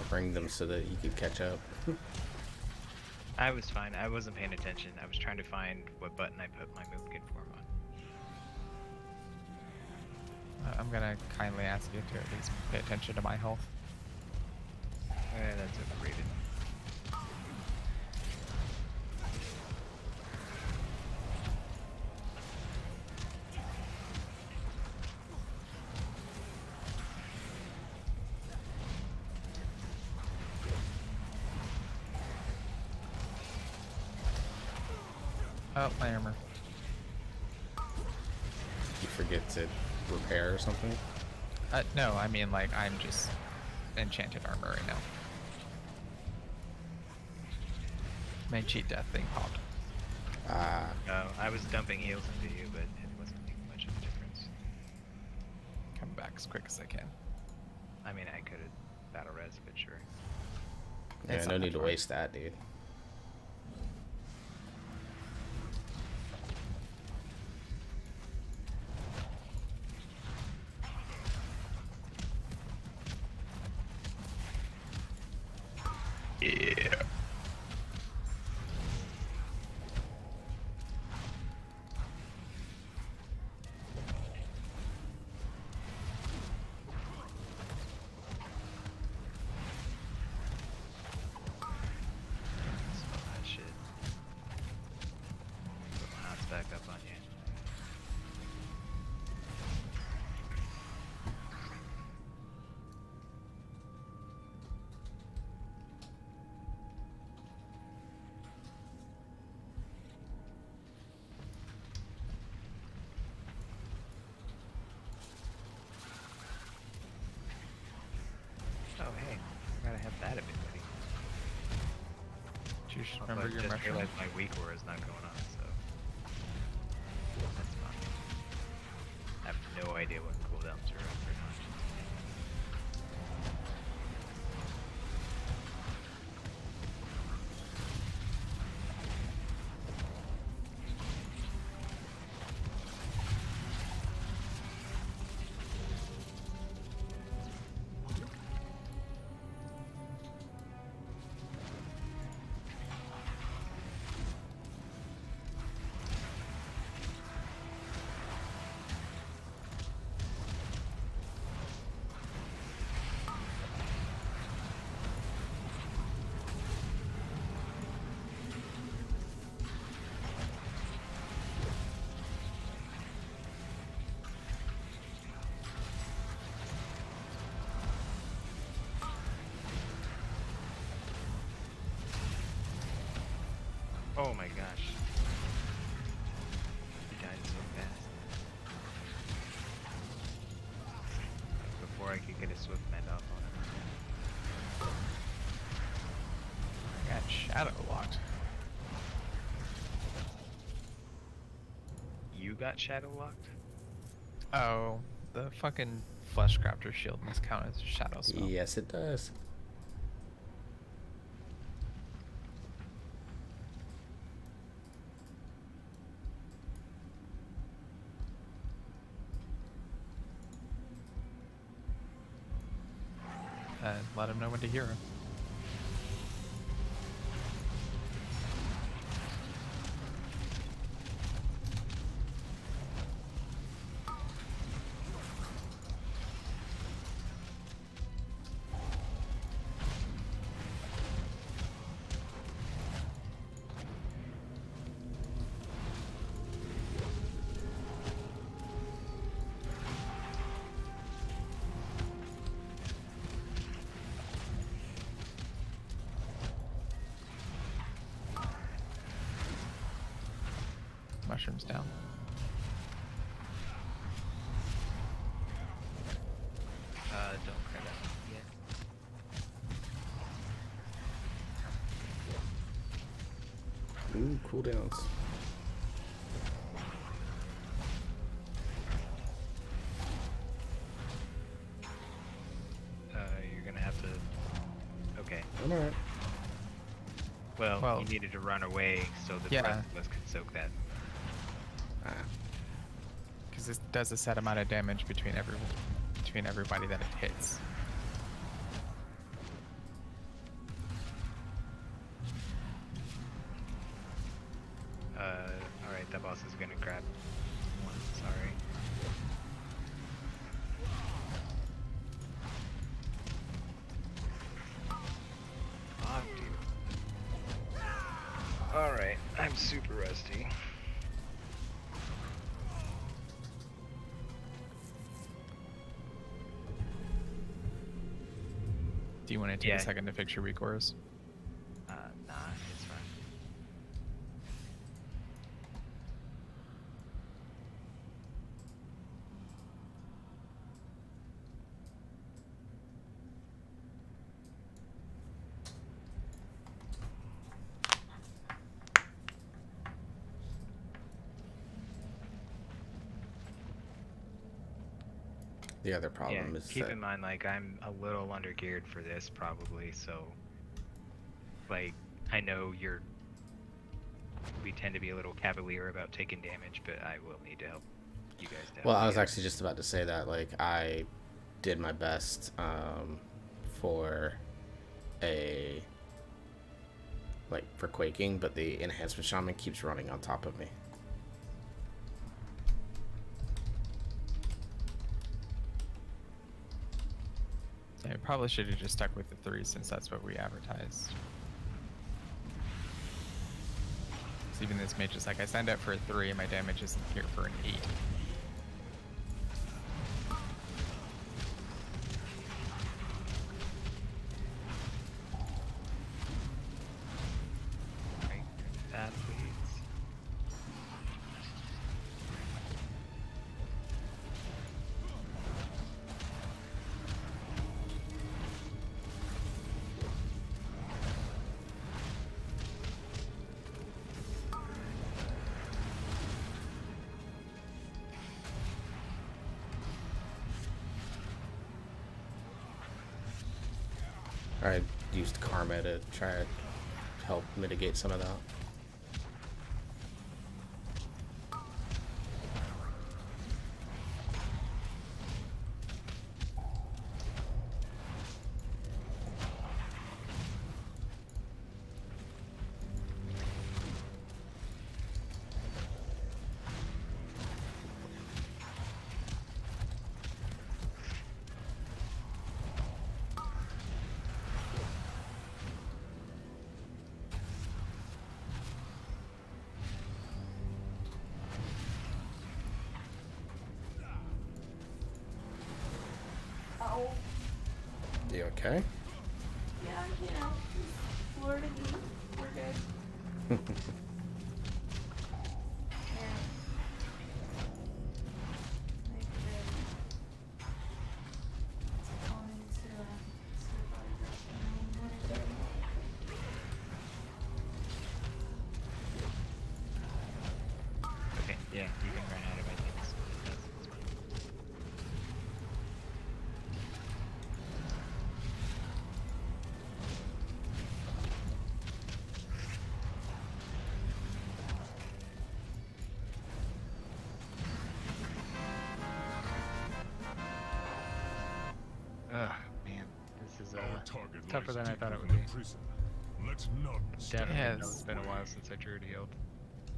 Bring them so that you could catch up. I was fine, I wasn't paying attention. I was trying to find what button I put my move good form on. I'm gonna kindly ask you to at least pay attention to my health. That's overrated. Oh, my armor. You forget to repair or something? No, I mean like I'm just enchanted armor right now. My cheat death thing popped. I was dumping heals into you, but it wasn't making much of a difference. Come back as quick as I can. I mean, I could have battle res, but sure. Yeah, It's no not need to much waste that, dude. Yeah. have that ability. You should Also, remember I your just mushroom. realized my weak aura is not going on, so that's fine. I have no idea what cooldowns are up or not. Oh my gosh. He died so fast. Before I could get a swift mend off on him. I got shadow locked. You got shadow locked? Oh, the fucking flesh crafter shield must count as a shadow spell. Yes, it does. Let him know when to hear him. Mushrooms down. Don't cry that yet. Ooh, cooldowns. You're gonna have to... Okay. I'm alright. Well, you needed to run away so the Yeah. rest of us could soak that. Ah. Because this does a set amount of damage between everybody that it hits. Alright, that boss is gonna grab one, sorry. Oh, dude. Alright, I'm super rusty. Do you want to take Yeah. a second to fix your weak auras? Nah, it's fine. The other problem Yeah, is keep that in mind, like, I'm a little undergeared for this, probably, so... Like, I know we tend to be a little cavalier about taking damage, but I will need to help you guys down. well, I was actually just about to say that. Like, I did my best for for quaking, but the enhancement shaman keeps running on top of me. Yeah, probably should have just stuck with the 3 since that's what we advertised. So even this mage is like, I signed up for a 3 and my damage isn't here for an 8. Right, that please. I used karma to try to help mitigate some of that. Oh, You okay? yeah, you know, Florida heat, we're good. Yeah. Like calling to photograph morning. Okay, yeah, you can run out of ideas. That's fine. Ugh, man, this is Our target tougher lies than I deep thought it would within be. the prison. Let's not Definitely Yeah, know it's been a while since I druid healed.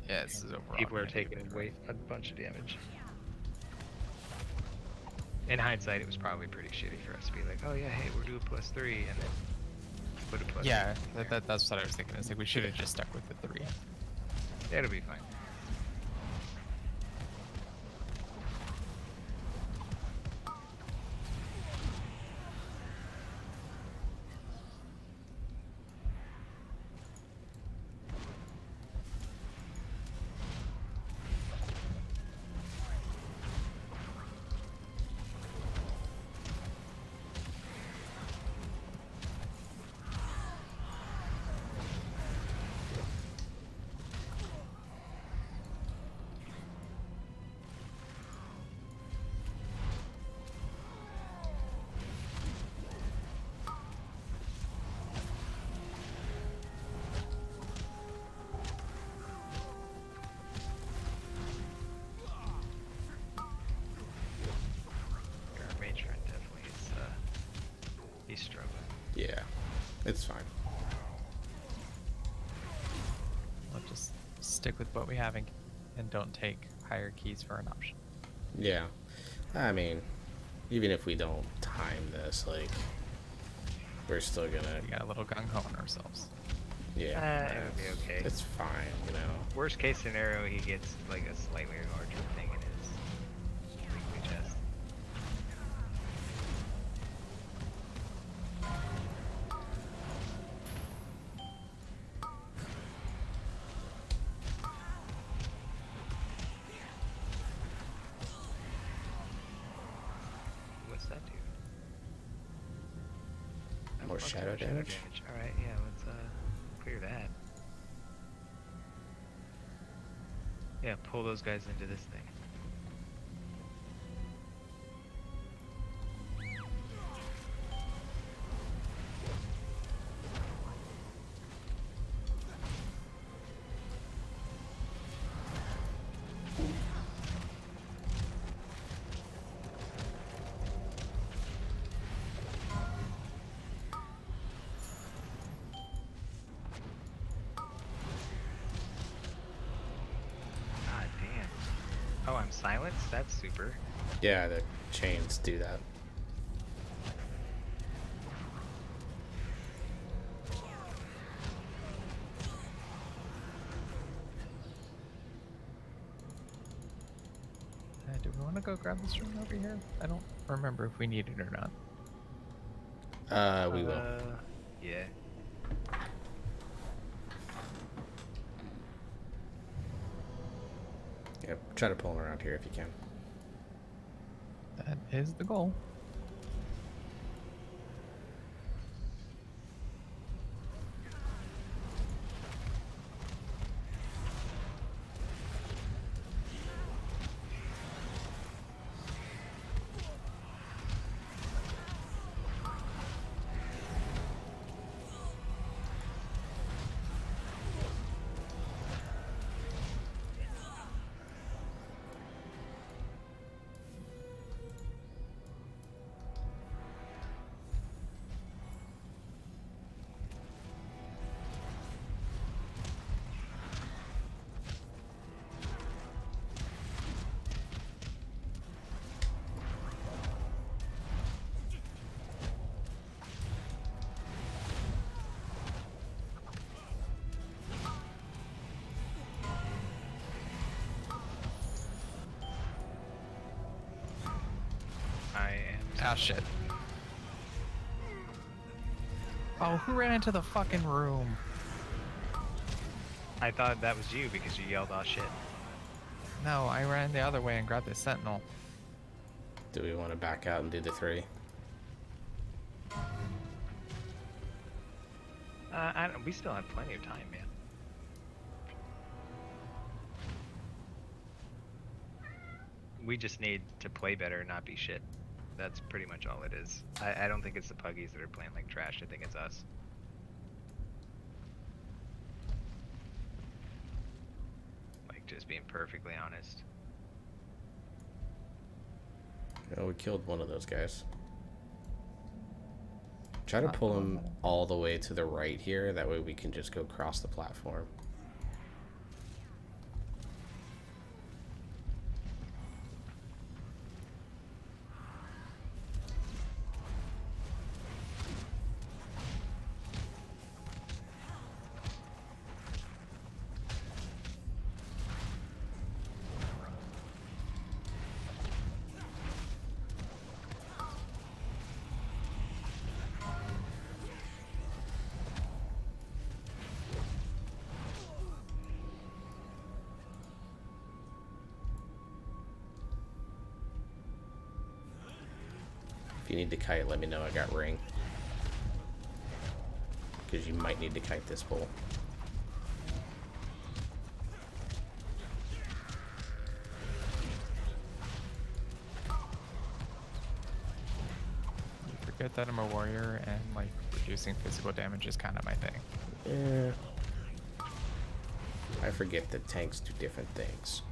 Yeah, this is overall. People are gonna be a taking bit way rough. a bunch of damage. In hindsight, it was probably pretty shitty for us to be like, oh yeah, hey, we're doing +3, and then put a +3 Yeah, in there. that's what I was thinking. It's like we should have just stuck with the 3. It'll be fine. Our matron definitely is, he's struggling. Yeah, it's fine. We'll just stick with what we have and don't take higher keys for an option. Yeah, I mean, even if we don't time this, like, we're still gonna. We got a little gung ho on ourselves. Yeah, It'll be okay. It's fine, you know. Worst case scenario, he gets like a slightly larger thing in his weekly chest. What's that do? Oh, More fuck, shadow damage? Alright, yeah, let's clear that. Yeah, pull those guys into this thing. God damn. Oh, I'm silenced? That's super. Yeah, the chains do that. Do we want to go grab this room over here? I don't remember if we need it or not. We will. Yeah. Yeah, try to pull them around here if you can. That is the goal. Ah, shit. Oh, who ran into the fucking room? I thought that was you because you yelled, "Oh shit." No, I ran the other way and grabbed the sentinel. Do we want to back out and do the 3? We still have plenty of time, man. We just need to play better, not be shit. That's pretty much all it is. I don't think it's the Puggies that are playing like trash. I think it's us. Like, just being perfectly honest. Oh, we killed one of those guys. Try to pull him all the way to the right here. That way we can just go across the platform. If you need to kite, let me know. I got ring. Because you might need to kite this pole. You forget that I'm a warrior and like reducing physical damage is kind of my thing. Yeah. I forget that tanks do different things.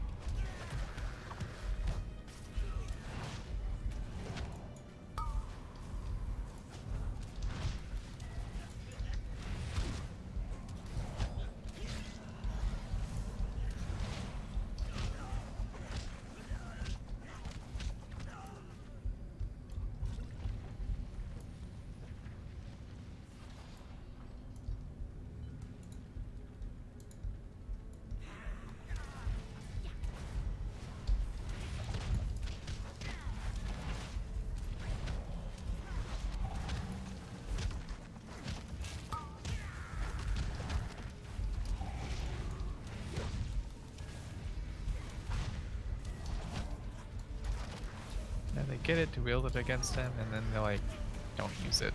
And they get it to wield it against him, and then they like don't use it.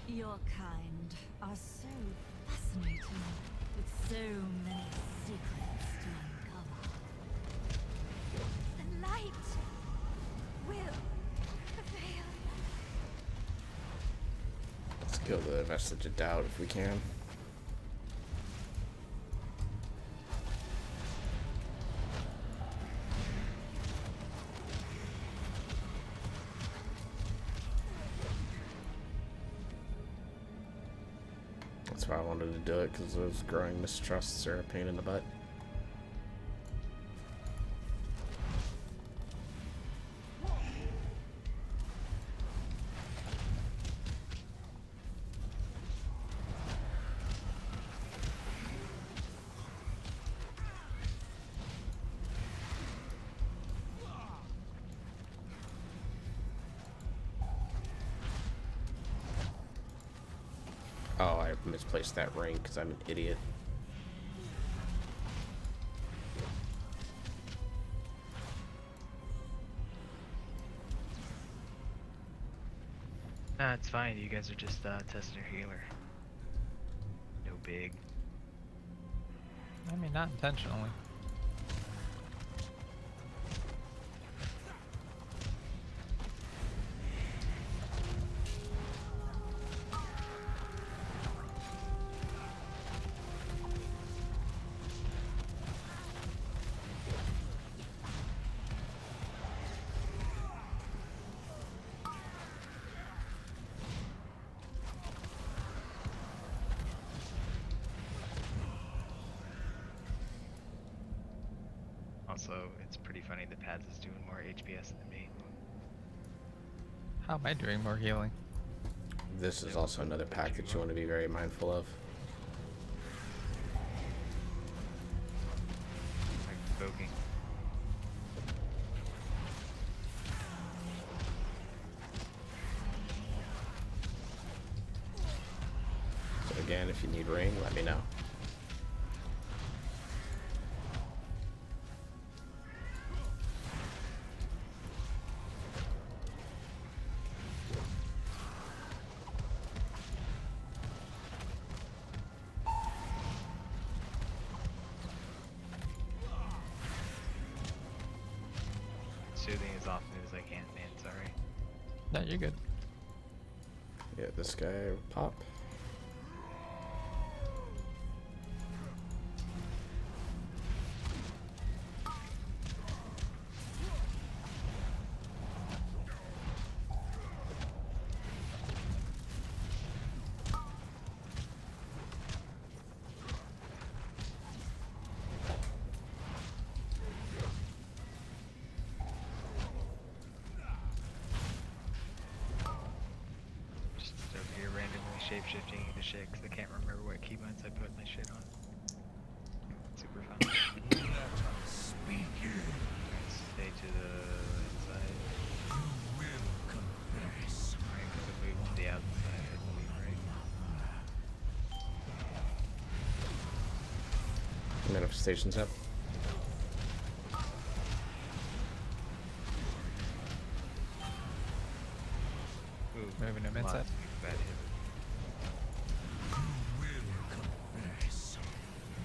Your kind are so fascinating, with so many secrets to uncover. The light will prevail. Let's kill the Vestige of Doubt if we can. That's why I wanted to do it, because those growing mistrusts are a pain in the butt. Oh, I misplaced that ring because I'm an idiot. Nah, it's fine. You guys are just testing your healer. No big. I mean, not intentionally. Also, it's pretty funny that Pads is doing more HPS than me. How am I doing more healing? This is also another pack that you want to be very mindful of. Like provoking. So again, if you need ring, let me know. Soothing as often as I can, man. Sorry. No, you're good. Yeah, this guy pop. Just over here randomly shapeshifting into shit because I can't remember what keybinds I put my shit on. Super fun. Stay to the inside. Alright, because I moved to the outside, I believe, right? Manifestations up. Ooh, Moving him lots inside. of bad hit.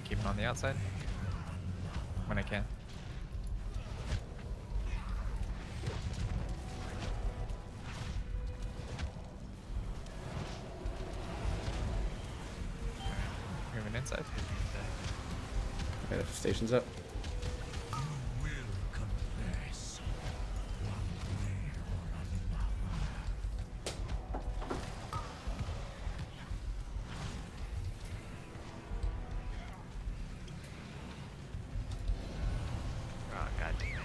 Keep him on the outside when I can. Moving inside. Hit the inside. Manifestations up. Oh, god damn it.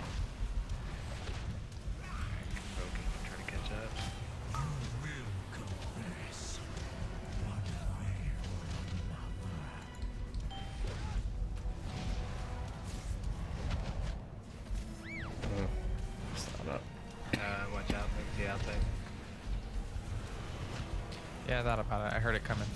Provoking, trying to catch up. Stand up. Watch out, move to the outside. Yeah, I thought about it. I heard it coming.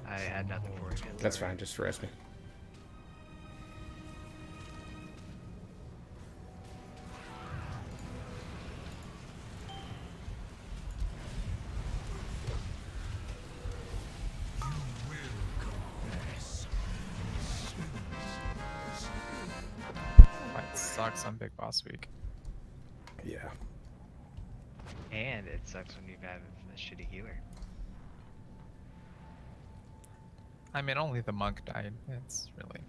I had nothing for you, man. That's sorry. fine, just rest me. Fight sucks on Big Boss Week. Yeah. And it sucks when you have a shitty healer. I mean, only the monk died. It's really...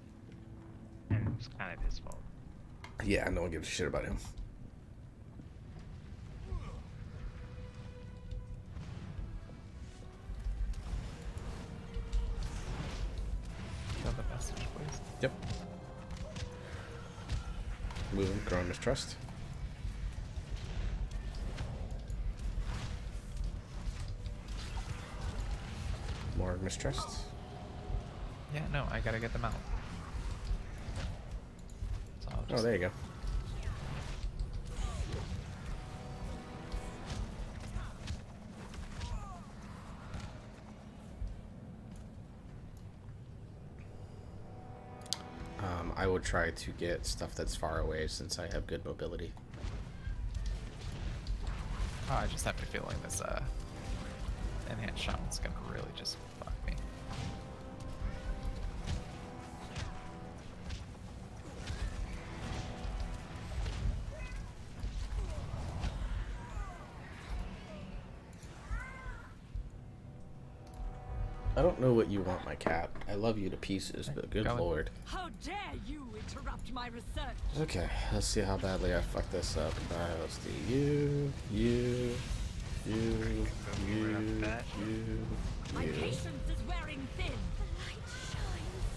And it was kind of his fault. Yeah, no one gives a shit about him. Kill the message, please. Yep. Moving, growing mistrust. More mistrust. Yeah, no, I gotta get them out. So I'll Oh, just... there you go. I would try to get stuff that's far away since I have good mobility. Oh, I just have a feeling this enhanced shaman's gonna really just fuck me. I don't know what you want, my cat. I love you to pieces, but good Going. lord. How dare you interrupt my research? Okay, let's see how badly I fuck this up. Alright, let's do you, you, you, Right off the bat. My you. patience is wearing thin. The light shines.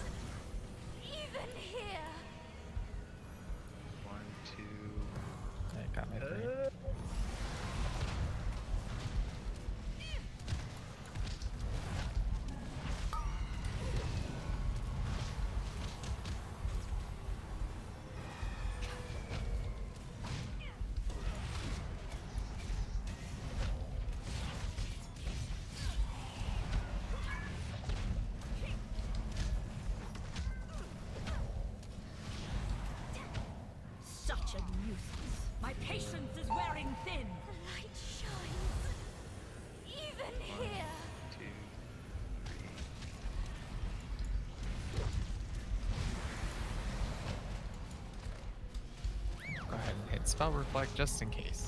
patience is wearing thin. The light shines. Even here. 2, 3. Go ahead and hit spell reflect just in case.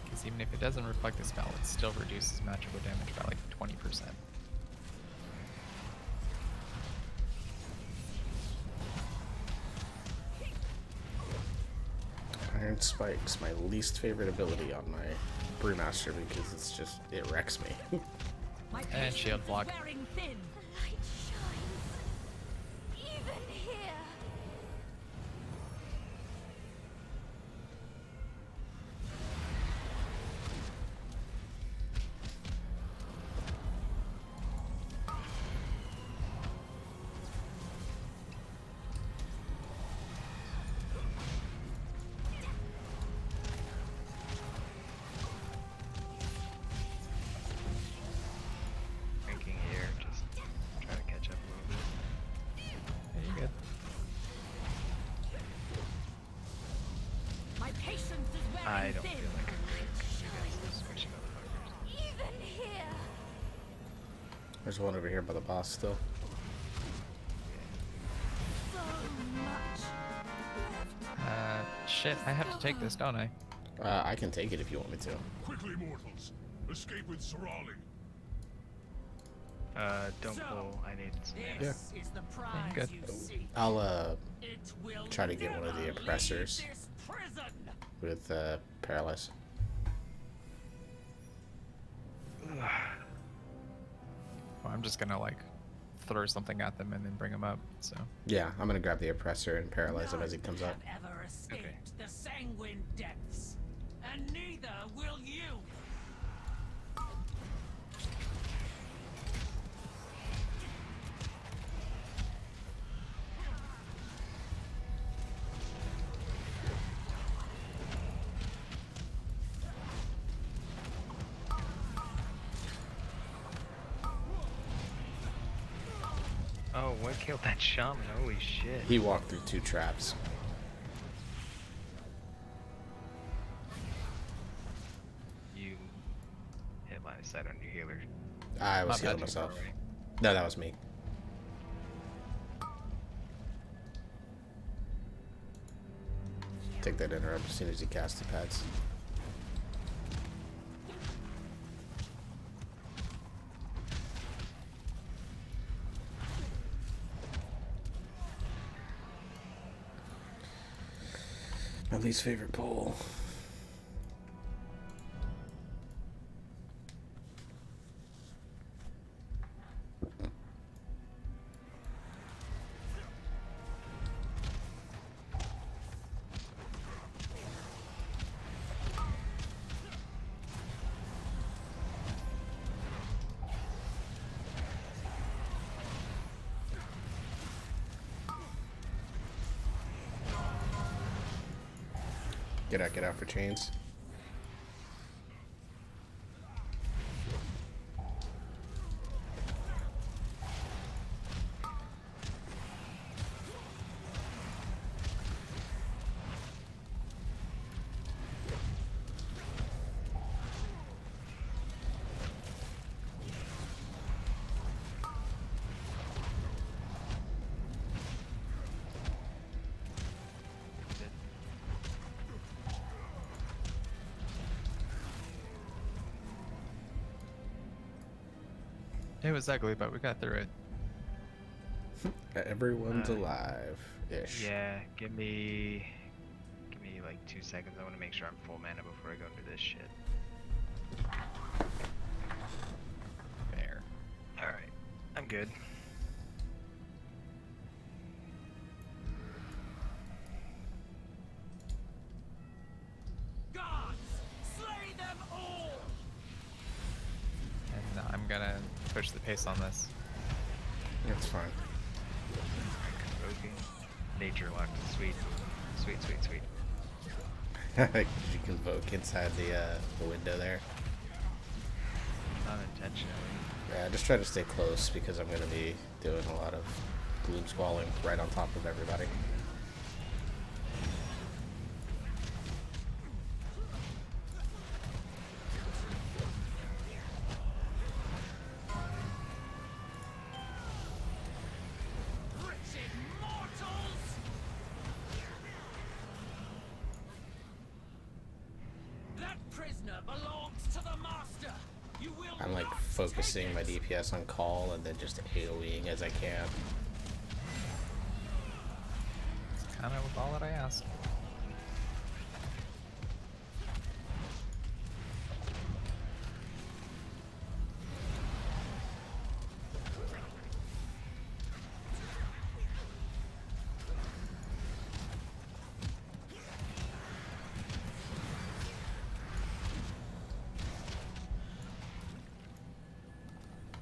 Because even if it doesn't reflect the spell, it still reduces magical damage by like 20%. Iron Spike's my least favorite ability on my Brewmaster because it's just, it wrecks me. My And patience shield is block. wearing thin. The light shines. Even here. Drinking here, just try to catch up a little bit. Yeah, you're good. My patience is wearing I don't thin. feel like I'm good against those squishy motherfuckers. Even here. There's one over here by the boss still. So much. Shit, I have to take this, don't I? I can take it if you want me to. Quickly, mortals! Escape with Sorali! Don't pull. I need some mana. This is the prize good. you seek. I'll It will try to get one of the never oppressors. leave this prison. with Paralyze. Well, I'm just gonna like throw something at them and then bring them up. So Yeah, I'm gonna grab the oppressor and paralyze him as he comes up. None have ever escaped Okay. the sanguine depths, and neither will you. Oh, what killed that shaman? Holy shit. He walked through 2 traps. You hit line of sight on your healer. I was My bad, healing you myself. Alright. No, that was me. Take that interrupt as soon as he casts the pads. My least favorite pole. Get out for chains. it was ugly, but we got through it. Everyone's alive ish. Yeah, give me like 2 seconds. I want to make sure I'm full mana before I go into this shit. Fair. Alright, I'm good. Gods, slay them all! And I'm gonna push the pace on this. That's fine. Convoking. Nature lock. Sweet. Sweet, sweet, sweet. You can invoke inside the window there. Not intentionally. Yeah, just try to stay close because I'm going to be doing a lot of gloom squalling right on top of everybody. I'm like focusing my DPS on call and then just AoEing as I can. It's kind of all that I ask.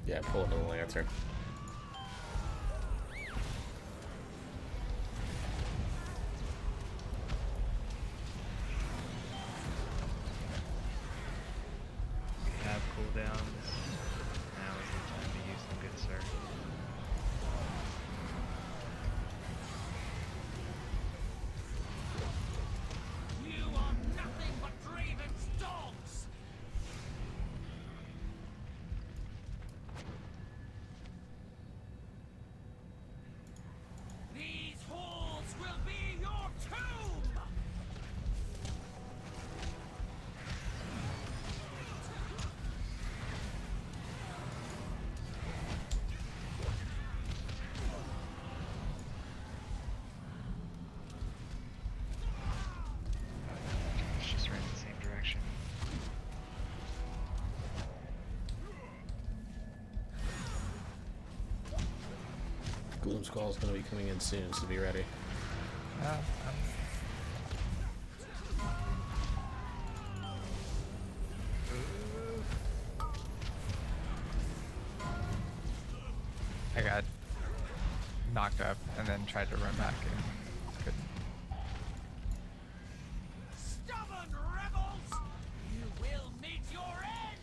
Yeah, pull another lantern. We have cooldowns. Now is the time to use them, good sir. You are nothing but Draven's dogs! These halls will be your tomb! Let's just run in the same direction. Gloom Skull is going to be coming in soon, so be ready. I got knocked up and then tried to run back and couldn't. Stubborn rebels! You will meet your end!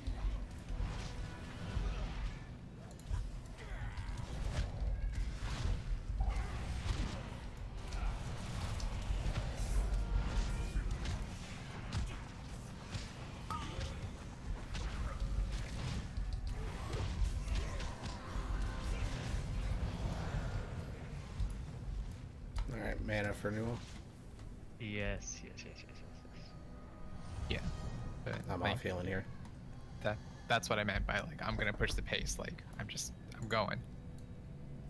Alright, mana for renewal. Yes. Yeah. But I'm like, off healing here. that's what I meant by like I'm gonna push the pace. Like I'm going.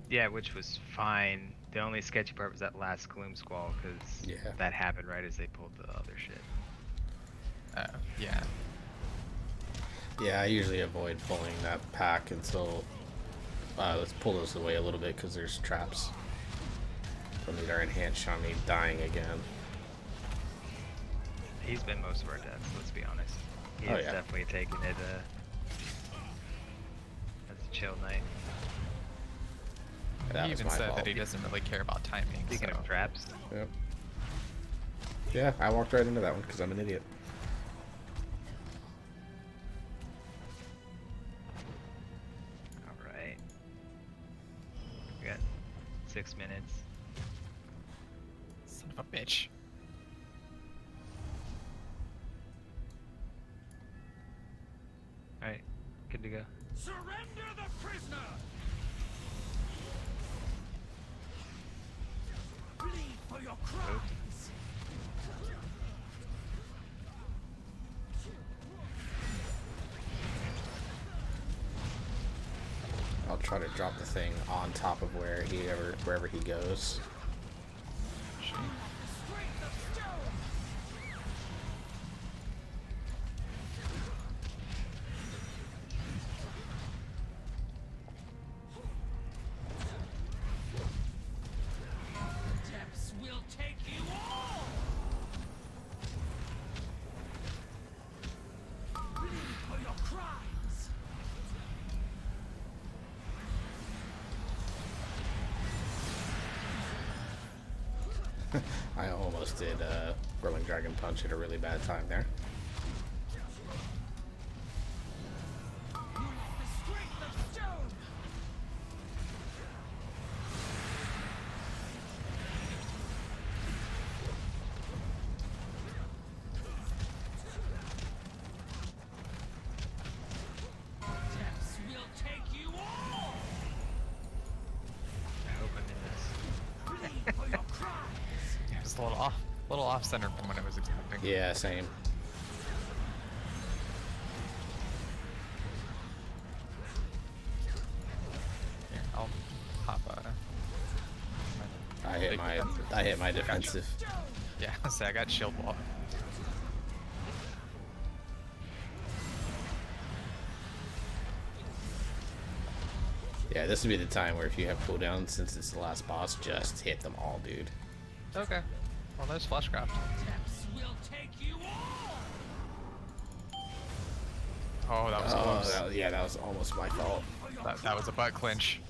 Yeah, which was fine. The only sketchy part was that last Gloom Squall, because Yeah. that happened right as they pulled the other shit. Yeah. Yeah, I usually avoid pulling that pack until... let's pull those away a little bit because there's traps. We'll need our enhanced Shawnee dying again. He's been most of our deaths, let's be honest. He's Oh, yeah. definitely taking it as a chill night. That He was even my said fault. that he doesn't really care about timing. Speaking so. of traps, Yep. Yeah, I walked right into that one because I'm an idiot. alright. We got 6 minutes. Son of a bitch. Alright, good to go. Surrender the prisoner! Bleed for your crimes! I'll try to drop the thing on top of wherever he goes. Strength of stone! Depths will take you all! Bleed for your crimes! I almost did Whirling Dragon Punch at a really bad time there. The strength of stone! Depths will take you all! I hope I'm in this. Bleed for your crimes! Yeah, it was a little off center from what I was expecting. Yeah, same. hit Big my defensive. I hit my defensive. Yeah, I'll say I got shield wall. Yeah, this would be the time where if you have cooldown, since it's the last boss, just hit them all, dude. Okay. Well, there's Fleshcraft. Oh, that was close. Yeah, that was almost my fault. That was a butt clinch.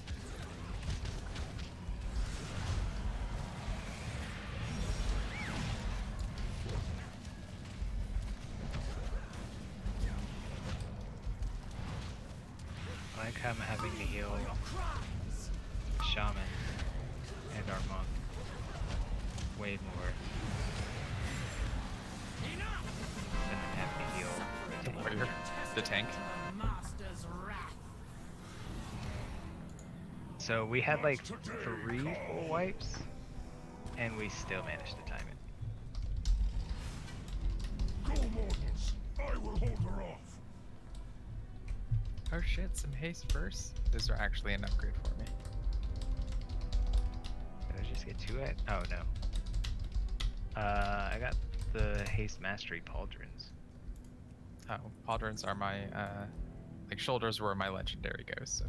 I like how I'm having to heal Shaman and our monk way more than I'm having to heal The warrior. The tank. So we had like 3 full wipes, and we still managed to time it. Go, mortals. I will hold her off. Oh shit, some haste first. Those are actually an upgrade for me. Did I just get 2 at? Oh no. I got the haste mastery pauldrons. Oh, pauldrons are my, like shoulders were my legendary goes, so.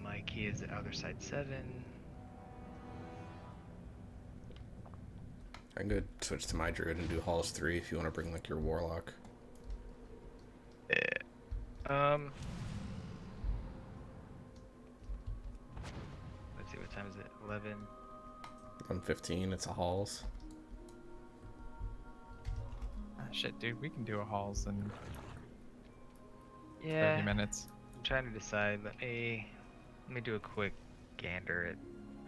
My key is at other side 7. I can go switch to my druid and do halls 3 if you want to bring like your warlock. Let's see, what time is it? 11. I'm 15. It's a halls. Ah, shit, dude, we can do a halls in Yeah. 30 minutes. I'm trying to decide. Let me do a quick gander at.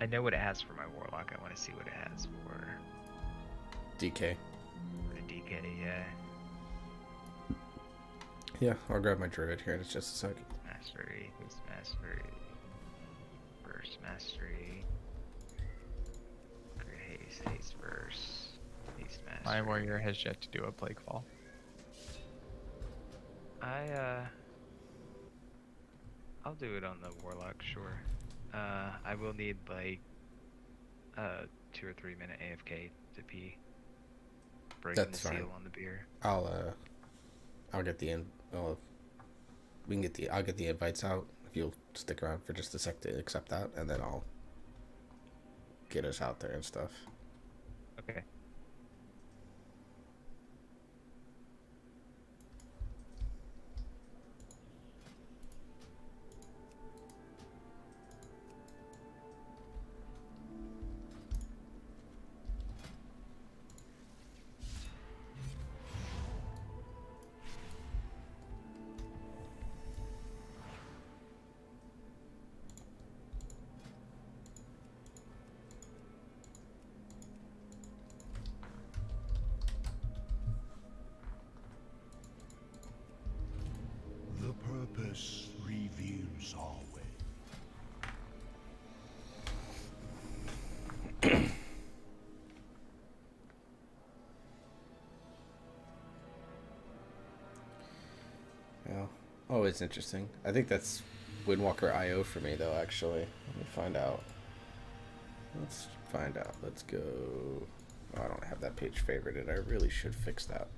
I know what it has for my warlock. I want to see what it has for DK. the DK. Yeah. Yeah, I'll grab my druid here in just a sec. Mastery. Who's mastery? Burst mastery. Great haste. Haste burst. Haste mastery. My warrior has yet to do a plague fall. I'll do it on the warlock, sure. I will need like 2 or 3 minute AFK to pee. Breaking That's the seal fine. on the beer. I'll get the I'll get the invites out if you'll stick around for just a sec to accept that, and then I'll get us out there and stuff. Okay. The purpose reveals our way. Yeah. Oh, it's interesting. I think that's Windwalker IO for me, though, actually. Let me find out. Let's find out. Let's go. Oh, I don't have that page favorited. I really should fix that.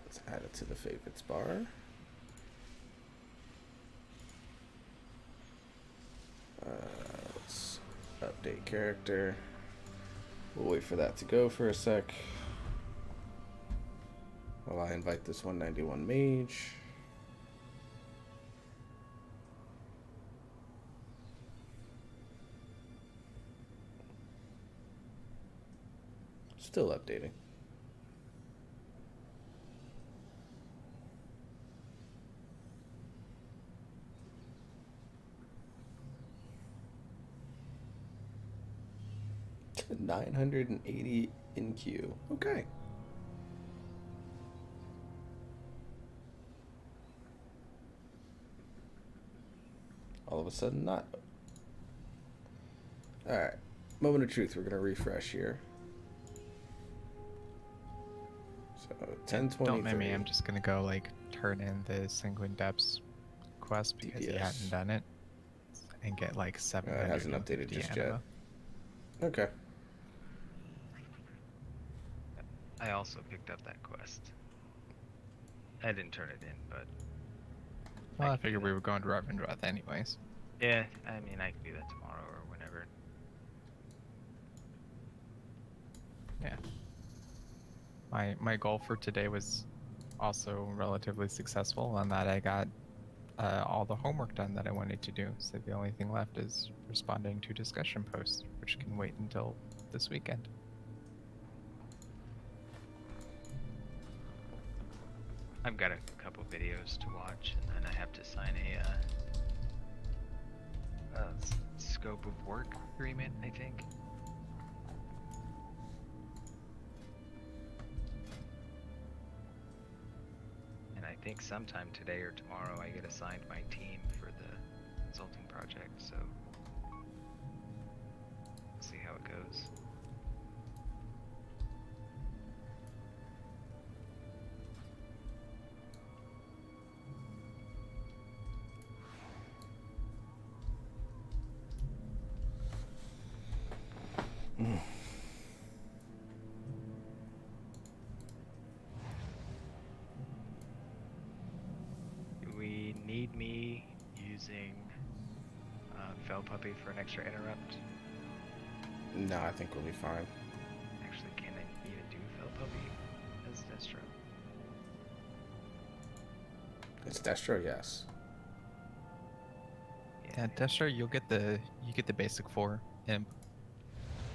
Let's add it to the favorites bar. Let's update character. We'll wait for that to go for a sec. While I invite this 191 mage. Still updating. 980 in queue. Okay. All of a sudden, not. Alright. Moment of truth. We're going to refresh here. So, 1023. Don't mind me. I'm just gonna go like turn in the Sanguine Depths quest because he DPS. hadn't done it, and get like 700. It hasn't updated just yet. Okay. I also picked up that quest. I didn't turn it in, but Well, I figured we were going to Revendreth anyways. yeah, I mean, I can do that tomorrow or whenever. Yeah. My goal for today was also relatively successful in that I got all the homework done that I wanted to do. So the only thing left is responding to discussion posts, which can wait until this weekend. I've got a couple videos to watch, and then I have to sign a scope of work agreement, I think. And I think sometime today or tomorrow I get assigned my team for the consulting project, so we'll see how it goes. Do we need me using Fell Puppy for an extra interrupt? No, I think we'll be fine. Actually, can I even do Fell Puppy as Destro? It's Destro, yes. Yeah, Destro, you get the basic 4: Imp,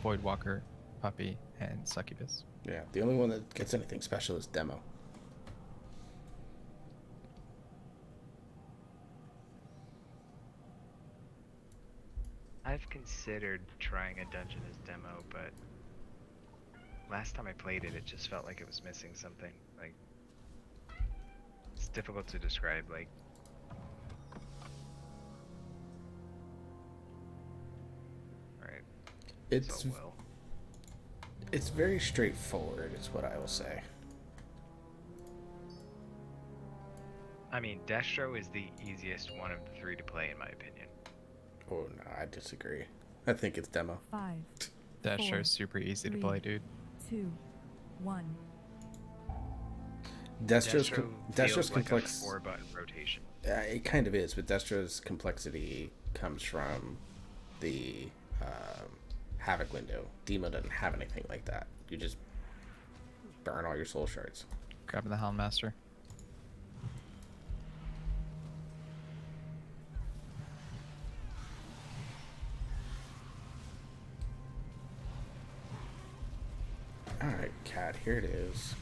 Voidwalker, Puppy, and Succubus. Yeah, the only one that gets anything special is Demo. I've considered trying a dungeon as demo, but last time I played it, it just felt like it was missing something. Like, it's difficult to describe. Like, alright. It's So well. it's very straightforward, is what I will say. I mean, Destro is the easiest one of the three to play, in my opinion. Oh no, I disagree. I think it's Demo. 5, Destro's super easy to 3, play, dude. 2, 1. Destro's feels like complex. a 4-button rotation. It kind of is, but Destro's complexity comes from the Havoc window. Demo doesn't have anything like that. You just burn all your soul shards. Grabbing the Houndmaster. Alright, cat, here it is.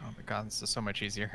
Oh my god, this is so much easier.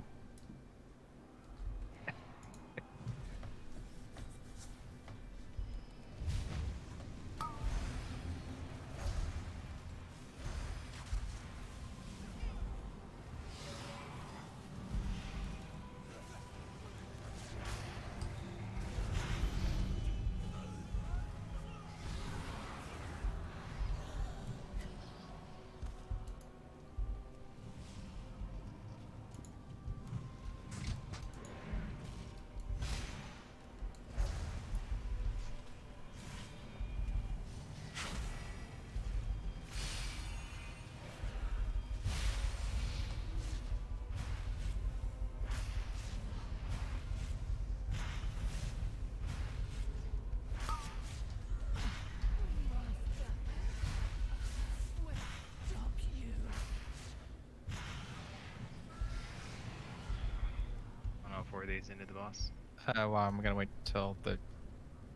Four days into the boss. Well, I'm gonna wait till the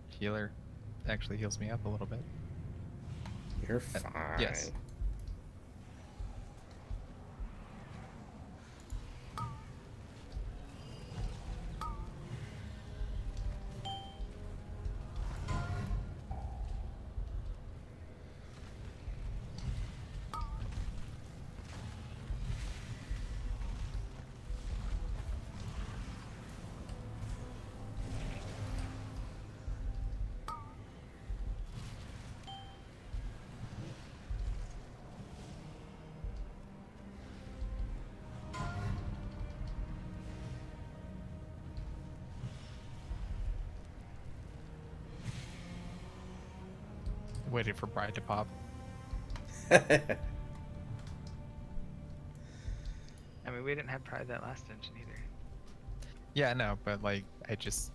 healer actually heals me up a little bit. You're fine. Yes. Waited for Bride to pop. I mean, we didn't have Pride that last dungeon either. Yeah, no, but like I just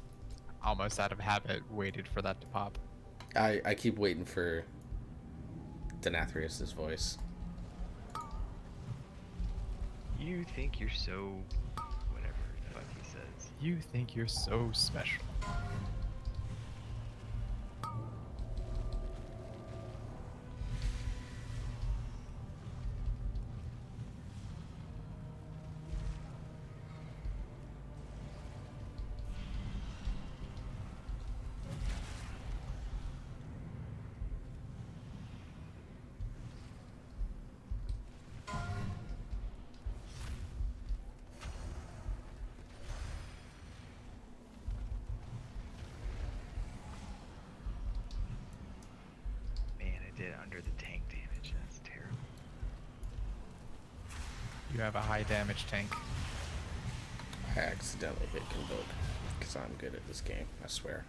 almost out of habit waited for that to pop. I keep waiting for Denathrius's voice. You think you're so... whatever the fuck he says. You think you're so special. Man, I did under the tank damage. That's terrible. You have a high damage tank. I accidentally hit Convoke because I'm good at this game. I swear.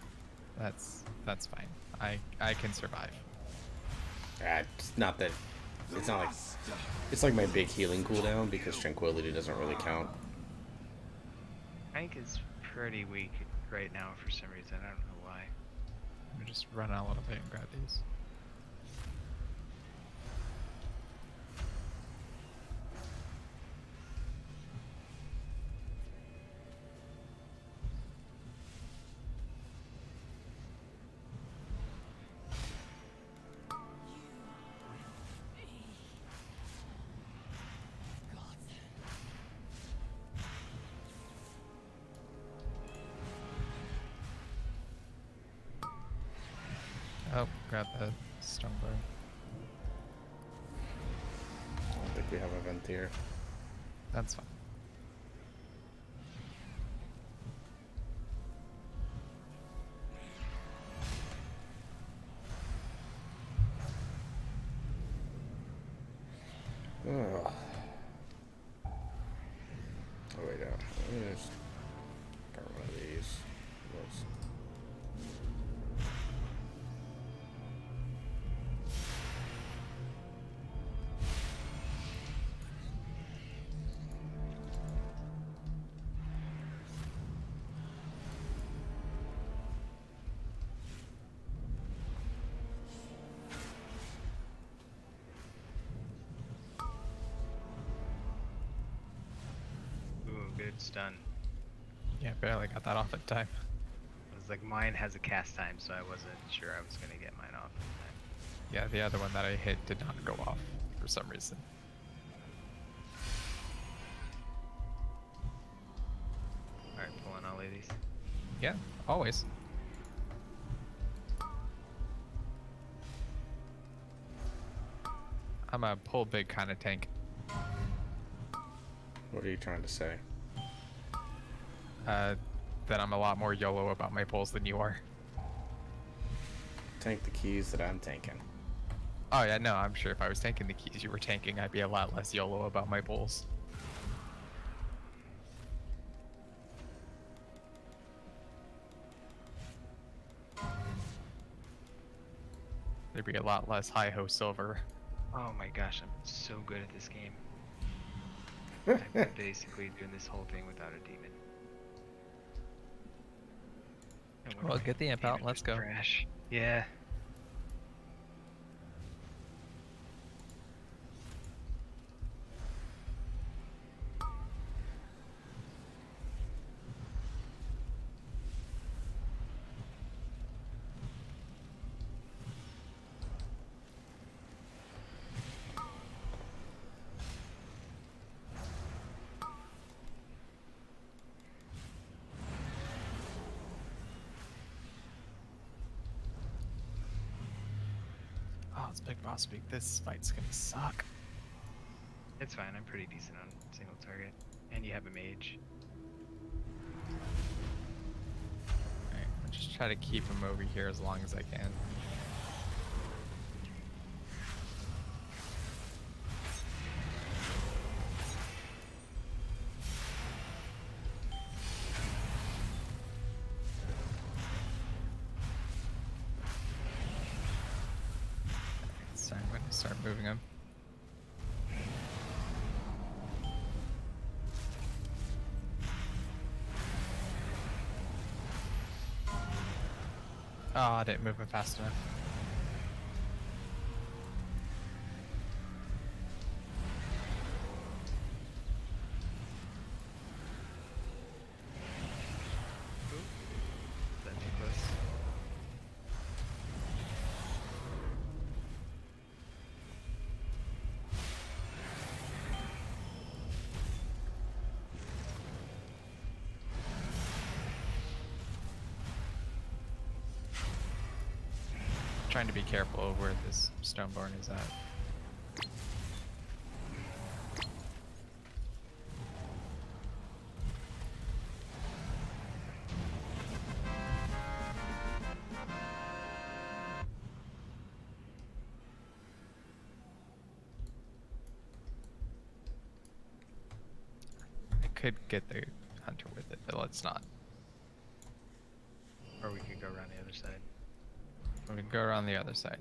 That's fine. I can survive. It's not that. It's not like. It's like my big healing cooldown because Tranquility doesn't really count. Tank is pretty weak right now for some reason. I don't know why. Let me just run out a little bit and grab these. Oh, grab the stone bow. I don't think we have a vent here. That's fine. Ugh. Oh wait, let me just grab one of these. Whoops. Ooh, good stun. Yeah, barely got that off in time. It was like mine has a cast time, so I wasn't sure I was gonna get mine off in time. Yeah, the other one that I hit did not go off for some reason. Alright, pulling all of these. Yeah, always. I'm a pull big kind of tank. What are you trying to say? That I'm a lot more YOLO about my pulls than you are. Tank the keys that I'm tanking. Oh yeah, no, I'm sure if I was tanking the keys you were tanking, I'd be a lot less YOLO about my pulls. There'd be a lot less hi-ho silver. Oh my gosh, I'm so good at this game. I'm basically doing this whole thing without a demon. And when Well, my get the imp out and demon let's just go. Crash. Yeah. Oh, it's big boss speak. This fight's gonna suck. It's fine, I'm pretty decent on single target. And you have a mage. Alright, I'll just try to keep him over here as long as I can. start moving him. Oh, I didn't move him fast enough. That too close. Trying to be careful of where this Stoneborn is at. I could get the hunter with it, but let's not. Or we could go around the other side. We can go around the other side.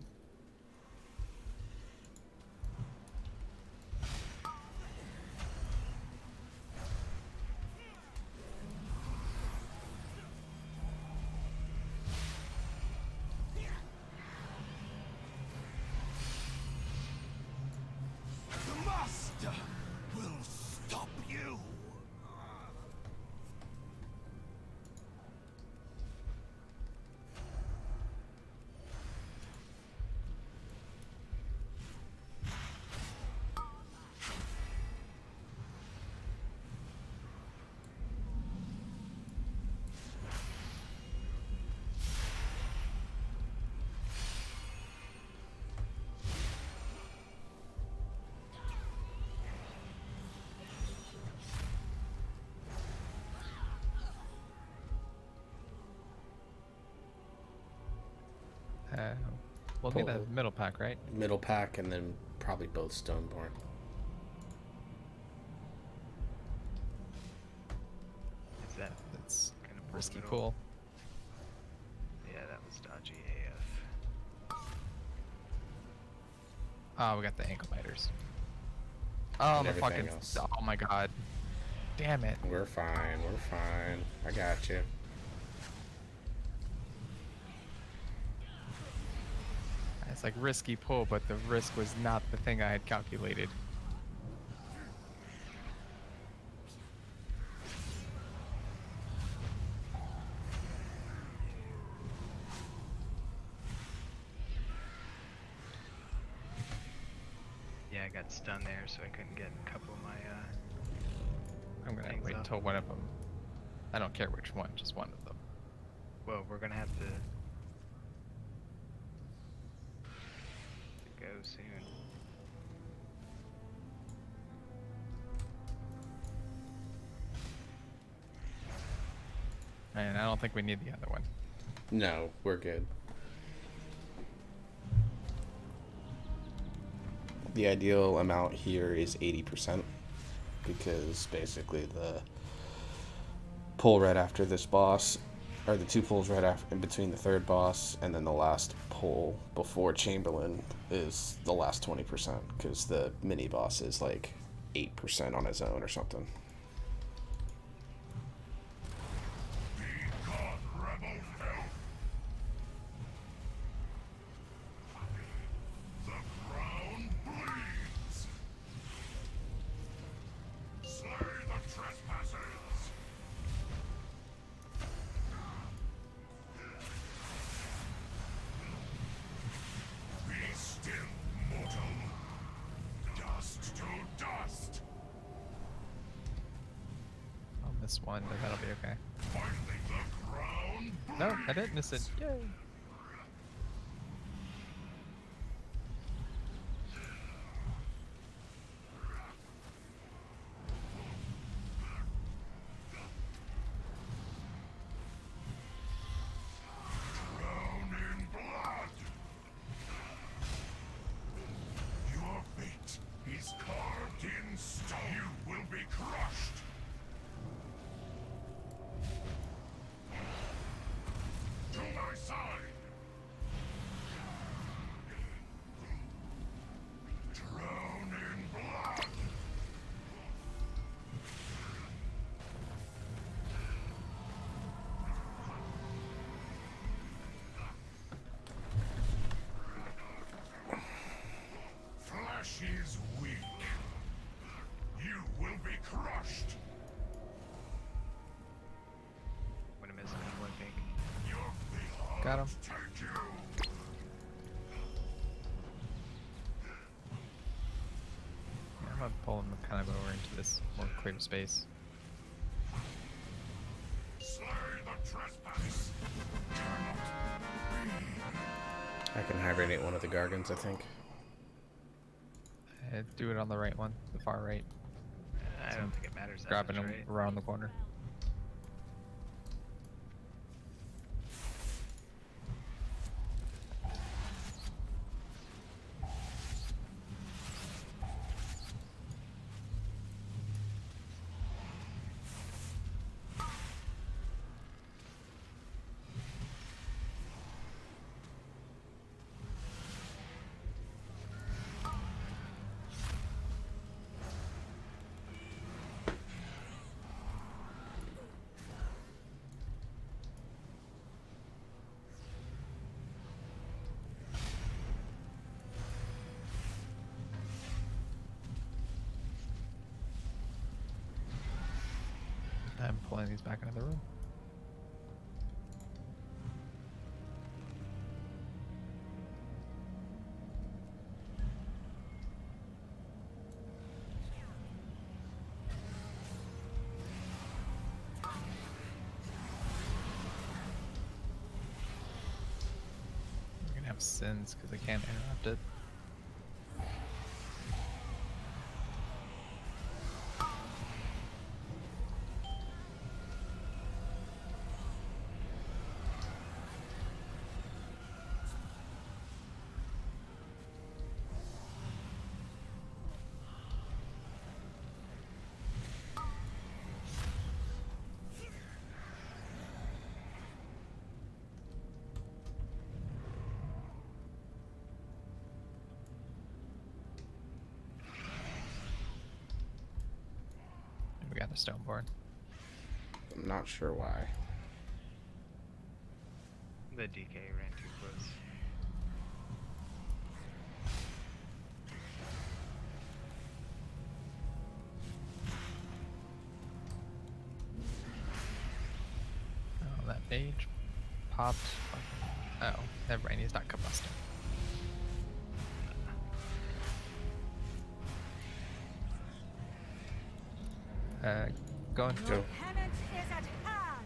The master will stop you. We'll need a Pull. middle pack, right? Middle pack and then probably both Stoneborn. Is that That's kind of risky middle? pull. Yeah, that was dodgy AF. Oh, we got the ankle biters. Oh, And the everything fucking. else. Oh my god. Damn it. We're fine. We're fine. I got you. It's like risky pull, but the risk was not the thing I had calculated. Yeah, I got stunned there, so I couldn't get a couple of my I'm gonna things wait up. until one of them. I don't care which one, just one of them. Well, we're gonna have to go soon. And I don't think we need the other one. No, we're good. The ideal amount here is 80% because basically the pull right after this boss, or the two pulls right after in between the third boss and then the last pull before Chamberlain is the last 20% because the mini boss is like 8% on his own or something. I'll miss one, but that'll be okay. No, I didn't miss it. Yay! Your fate is carved in stone. You will be crushed. To my side. Got him. Yeah, I'm gonna pull him kind of over into this more clear space. I can hibernate one of the Gargans, I think. Do it on the right one, the far right. I don't think it matters that Grabbing much, him right? around the corner. I'm pulling these back into the room. We're gonna have sins because I can't interrupt it. We got a stoneborn. I'm not sure why. The DK ran too close. Oh, that page popped. Oh, never mind. He's not combusting. Going to Go. Penance is at hand.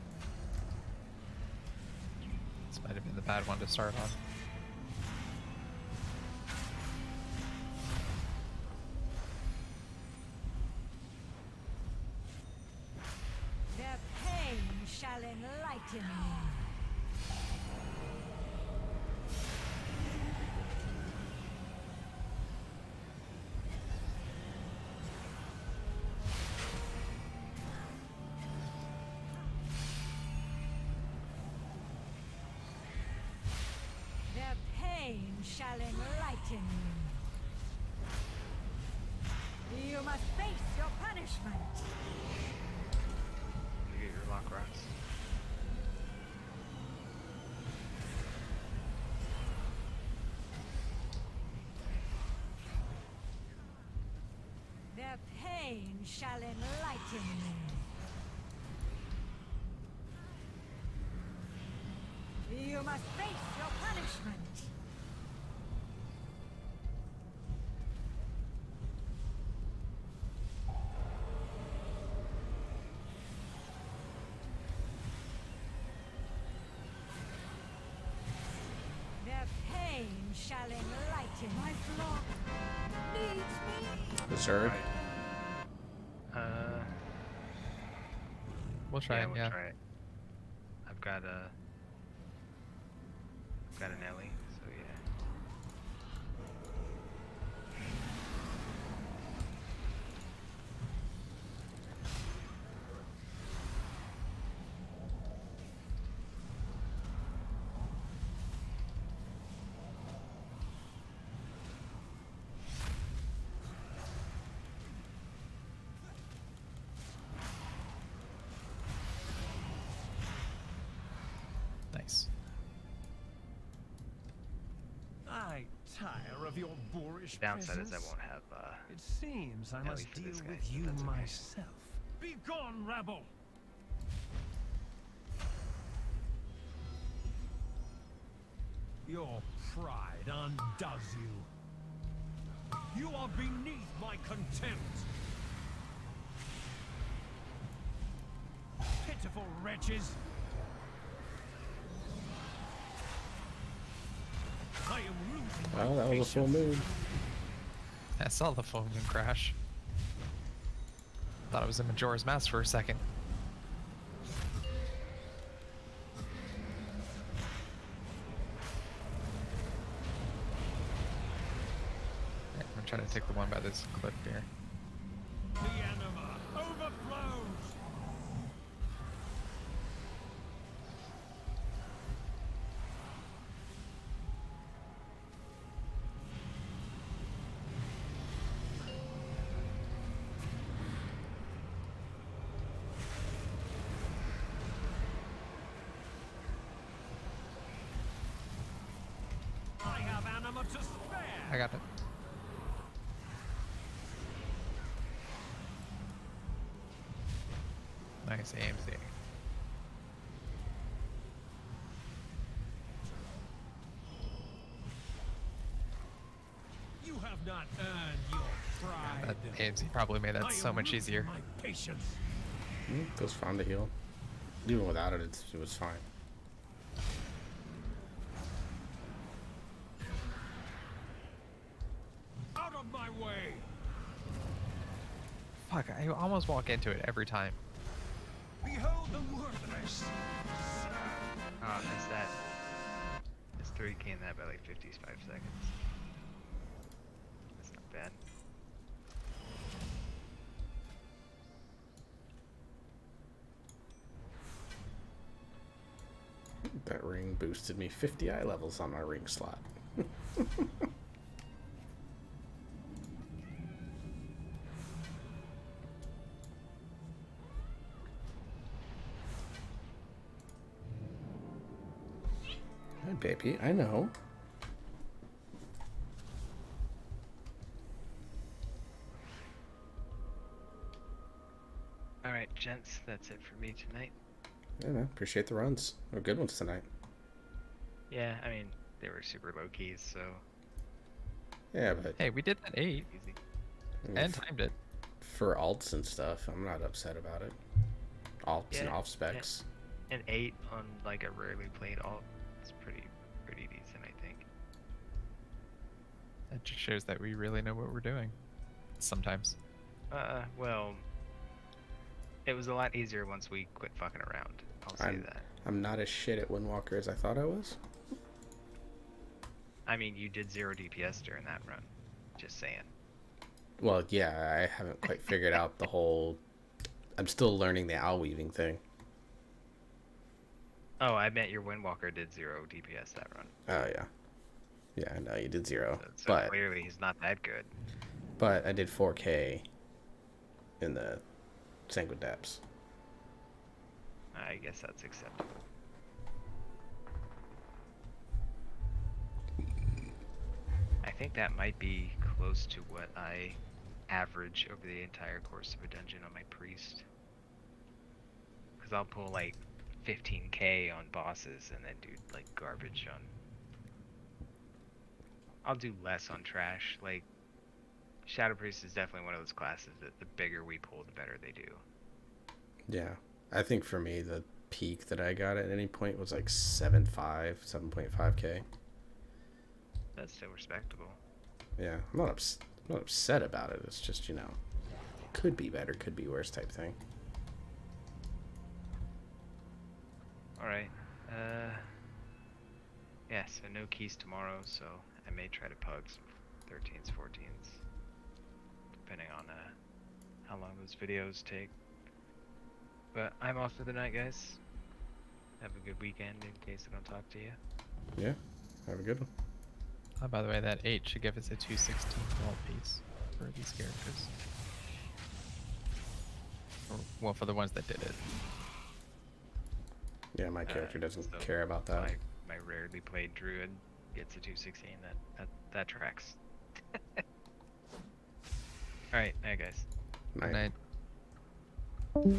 This might have been the bad one to start on. Their pain shall enlighten you. Their pain shall enlighten you. You must face your punishment. You get your lock rocks. Their pain shall enlighten you. You must face your punishment. Their pain shall enlighten my flock. Needs me. The Zerg. We'll try Yeah, it, we'll yeah. try it. I've got an Ellie, so yeah. Nice. I tire of your boorish Downside is I presence. won't have It seems I Ellie must for deal this guy, with so you that's okay. myself. Be gone, rabble! Your pride undoes you. You are beneath my contempt. Pitiful wretches. I am losing my Well, that was a full patience. moon. I saw the full moon crash. Thought it was a Majora's Mask for a second. Alright, I'm trying to take the one by this cliff here. The anima overflows. I have anima to spare. I got it. Nice AMC. You have not earned your pride. That AMC probably made that so much easier. My patience. It was fun to heal. Even without it, it was fine. Out of my way. Fuck, I almost walk into it every time. Behold the worthless. Oh, I missed that. It's 3K in that by like 55 seconds. That's not bad. That ring boosted me 50 eye levels on my ring slot. Hey, baby, I know. Alright, gents, that's it for me tonight. Yeah, man, appreciate the runs. They're good ones tonight. Yeah, I mean, they were super low keys, so Yeah, but Hey, we did that 8 easy. I mean, and timed it. for alts and stuff, I'm not upset about it. Alts and Yeah, off specs. An 8 on like a rarely played alt, it's pretty decent, I think. That just shows that we really know what we're doing. Sometimes. Well, it was a lot easier once we quit fucking around. I'll say that. I'm not as shit at Windwalker as I thought I was. I mean, you did 0 DPS during that run. Just saying. Well, yeah, I haven't quite figured out the whole. I'm still learning the owl weaving thing. Oh, I meant your Windwalker did 0 DPS that run. Oh yeah, yeah. No, you did 0, So but clearly he's not that good. I did 4K in the Sanguine Depths. I guess that's acceptable. I think that might be close to what I average over the entire course of a dungeon on my priest. Because I'll pull like 15k on bosses and then do like garbage on... I'll do less on trash. Like, Shadow Priest is definitely one of those classes that the bigger we pull, the better they do. Yeah, I think for me the peak that I got at any point was like 7.5K. That's still respectable. Yeah, I'm not upset about it. It's just, could be better, could be worse type thing. Alright, yeah, so no keys tomorrow, so I may try to pug some 13s, 14s, depending on how long those videos take. But I'm off for the night, guys. Have a good weekend in case I don't talk to you. Yeah, have a good one. Oh, by the way, that 8 should give us a 216 wall piece for these characters. Well, for the ones that did it. Yeah, my character doesn't so care about that. My rarely played druid gets a 216. That tracks. All right, night, guys. Night. Night.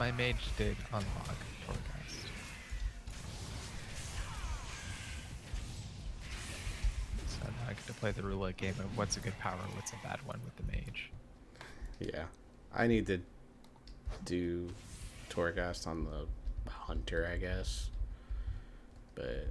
My mage did unlock Forecast. So now I get to play the roulette game of what's a good power, what's a bad one with the mage. Yeah. I need to do Torghast on the hunter, I guess. But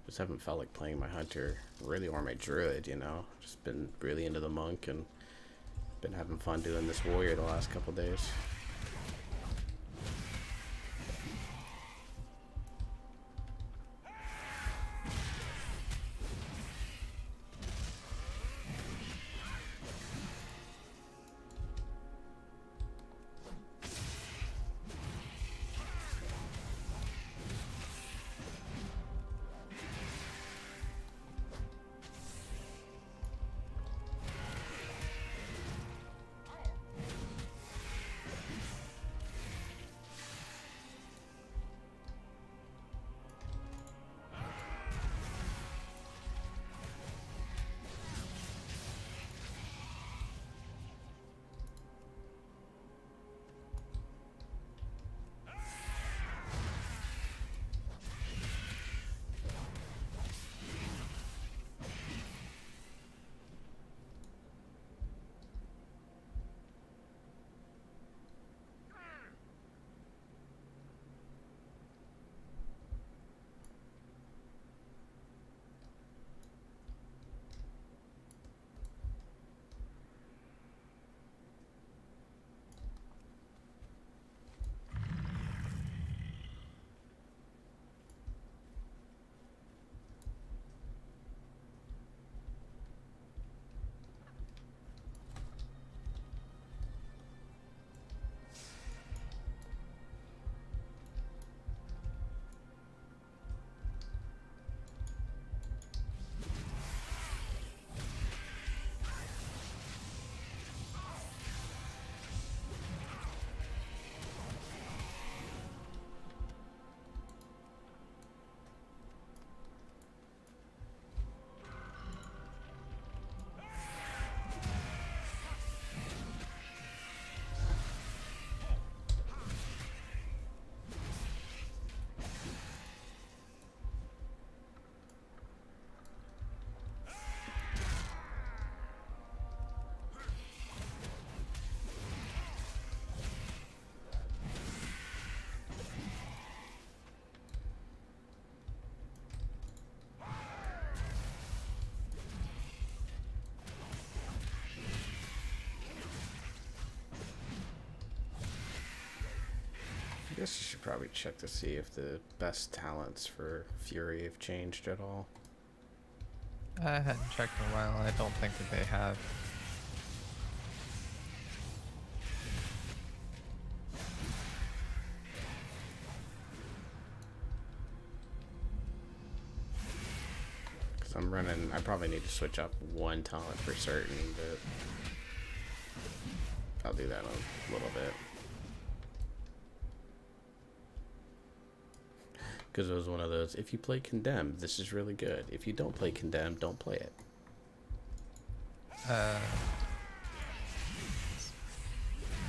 just haven't felt like playing my hunter really, or my druid, you know. Just been really into the monk and been having fun doing this warrior the last couple days. I guess you should probably check to see if the best talents for Fury have changed at all. I hadn't checked in a while. I don't think that they have. Because I'm running, I probably need to switch up one talent for certain, but I'll do that in a little bit. Because it was one of those, if you play Condemn, this is really good. If you don't play Condemn, don't play it.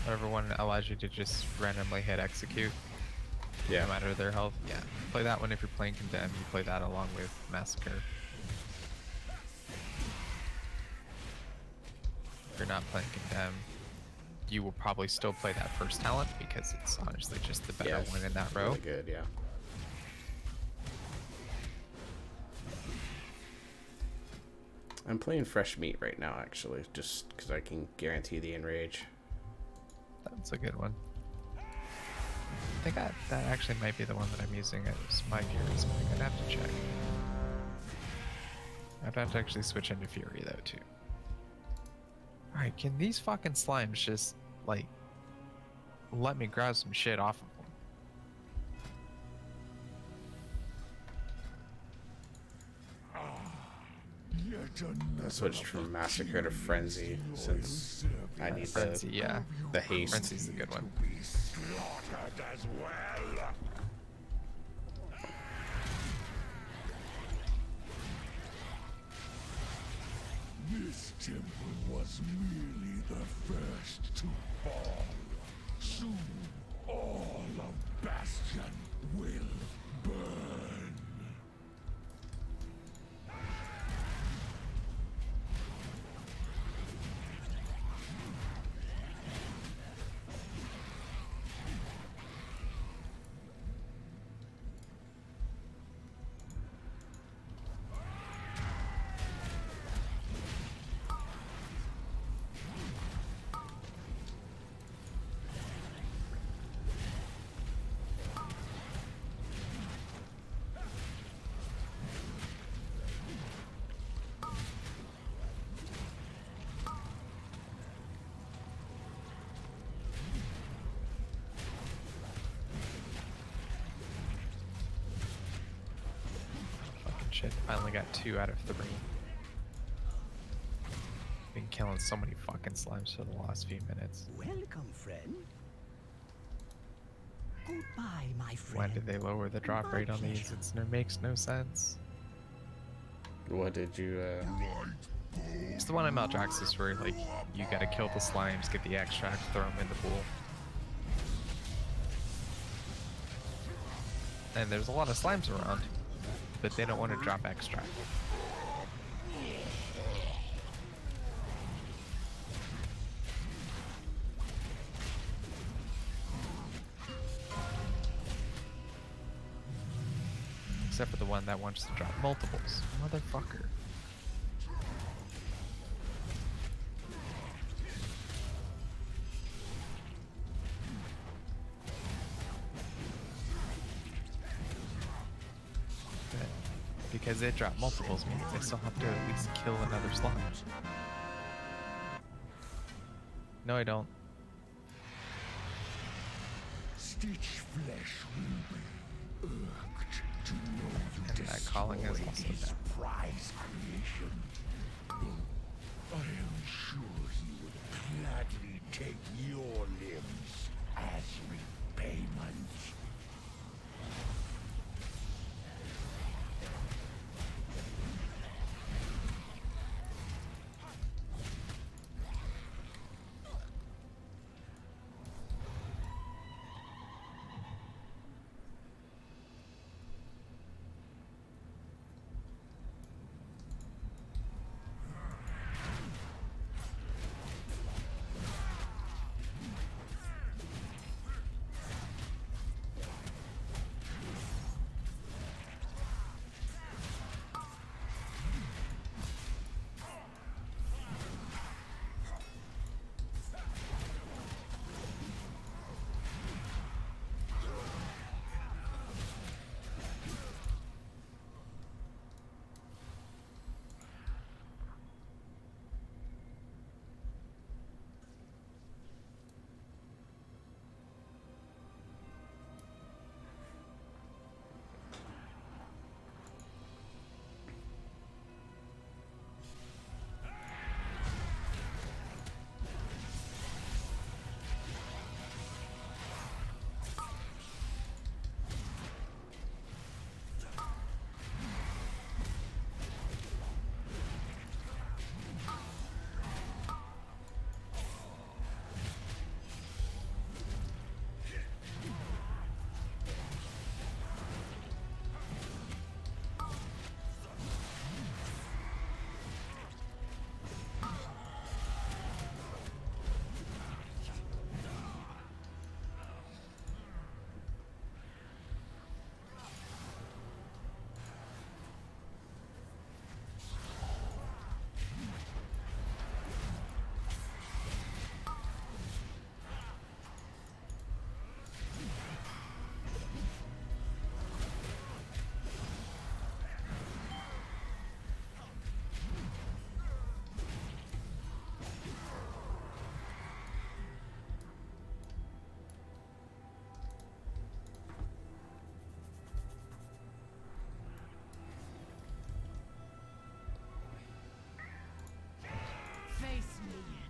Whatever one allows you to just randomly hit execute. Yeah. No matter their health. Yeah. Play that one if you're playing Condemn. You play that along with Massacre. If you're not playing Condemn, you will probably still play that first talent because it's honestly just the better one in that row. Really good, yeah. I'm playing fresh meat right now, actually, just because I can guarantee the enrage. That's a good one. I think that actually might be the one that I'm using as my Furies, but I'd have to check. I'd have to actually switch into Fury, though, too. Alright, can these fucking slimes just, like, let me grab some shit off of them? I switched from Massacre to Frenzy since I need Frenzy, yeah. the haste. Frenzy's a good one. temple was merely the first to fall. Soon, all of Bastion will burn. Shit, finally got 2 out of 3. Been killing so many fucking slimes for the last few minutes. Welcome, friend. Goodbye, my friend. When did they lower the drop rate on these? It makes no sense. What did you, It's the one in Maldraxxus where, like, you gotta kill the slimes, get the extract, throw them in the pool. And there's a lot of slimes around, but they don't want to drop extract. Except for the one that wants to drop multiples. Motherfucker. Because they drop multiples means they still have to at least kill another slime. No, I don't. Stitch flesh will be irked to know you And that calling is also destroyed his down. prize creation. Though I am sure he would gladly take your limbs as repayment.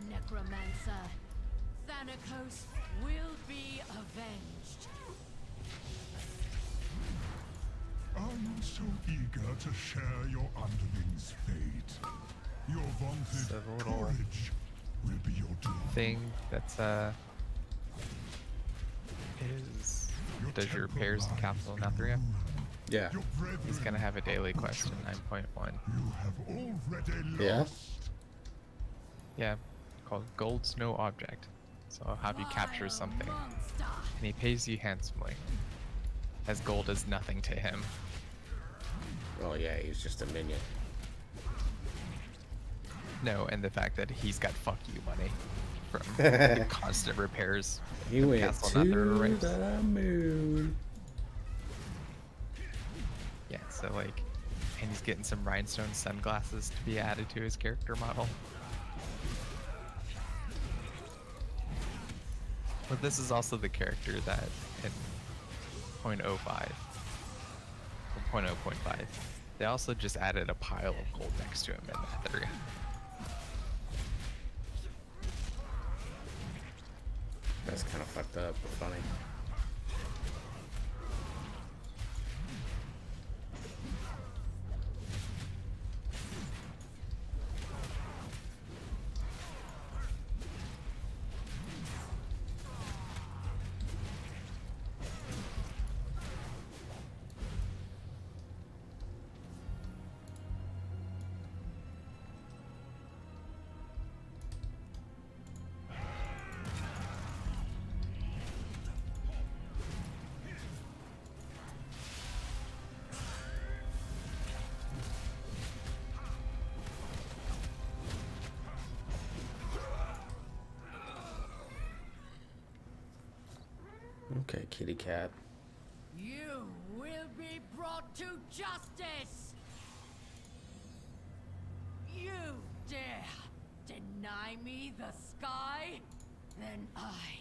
Necromancer. Thanatos will be avenged. Are you so eager to share your underling's fate? Your vaunted So the little courage will be your doom. thing that's is does your repairs in capital Nathria. Yeah. Your brethren, He's gonna have a daily quest in 9.1. you have already Yeah? lost. Yeah, called Gold's No Object. So I'll have you capture Vile something, monster. and he pays you handsomely, as gold is nothing to him. Oh yeah, he's just a minion. No, and the fact that he's got fuck you money from the constant repairs. He the went Castle to Nether rapes. the moon. Yeah, so like, and he's getting some rhinestone sunglasses to be added to his character model. But this is also the character that in 0.05 or 0.0.5, they also just added a pile of gold next to him in Nether. That's kind of fucked up, but funny. Okay, kitty cat. You will be brought to justice. You dare deny me the sky? Then I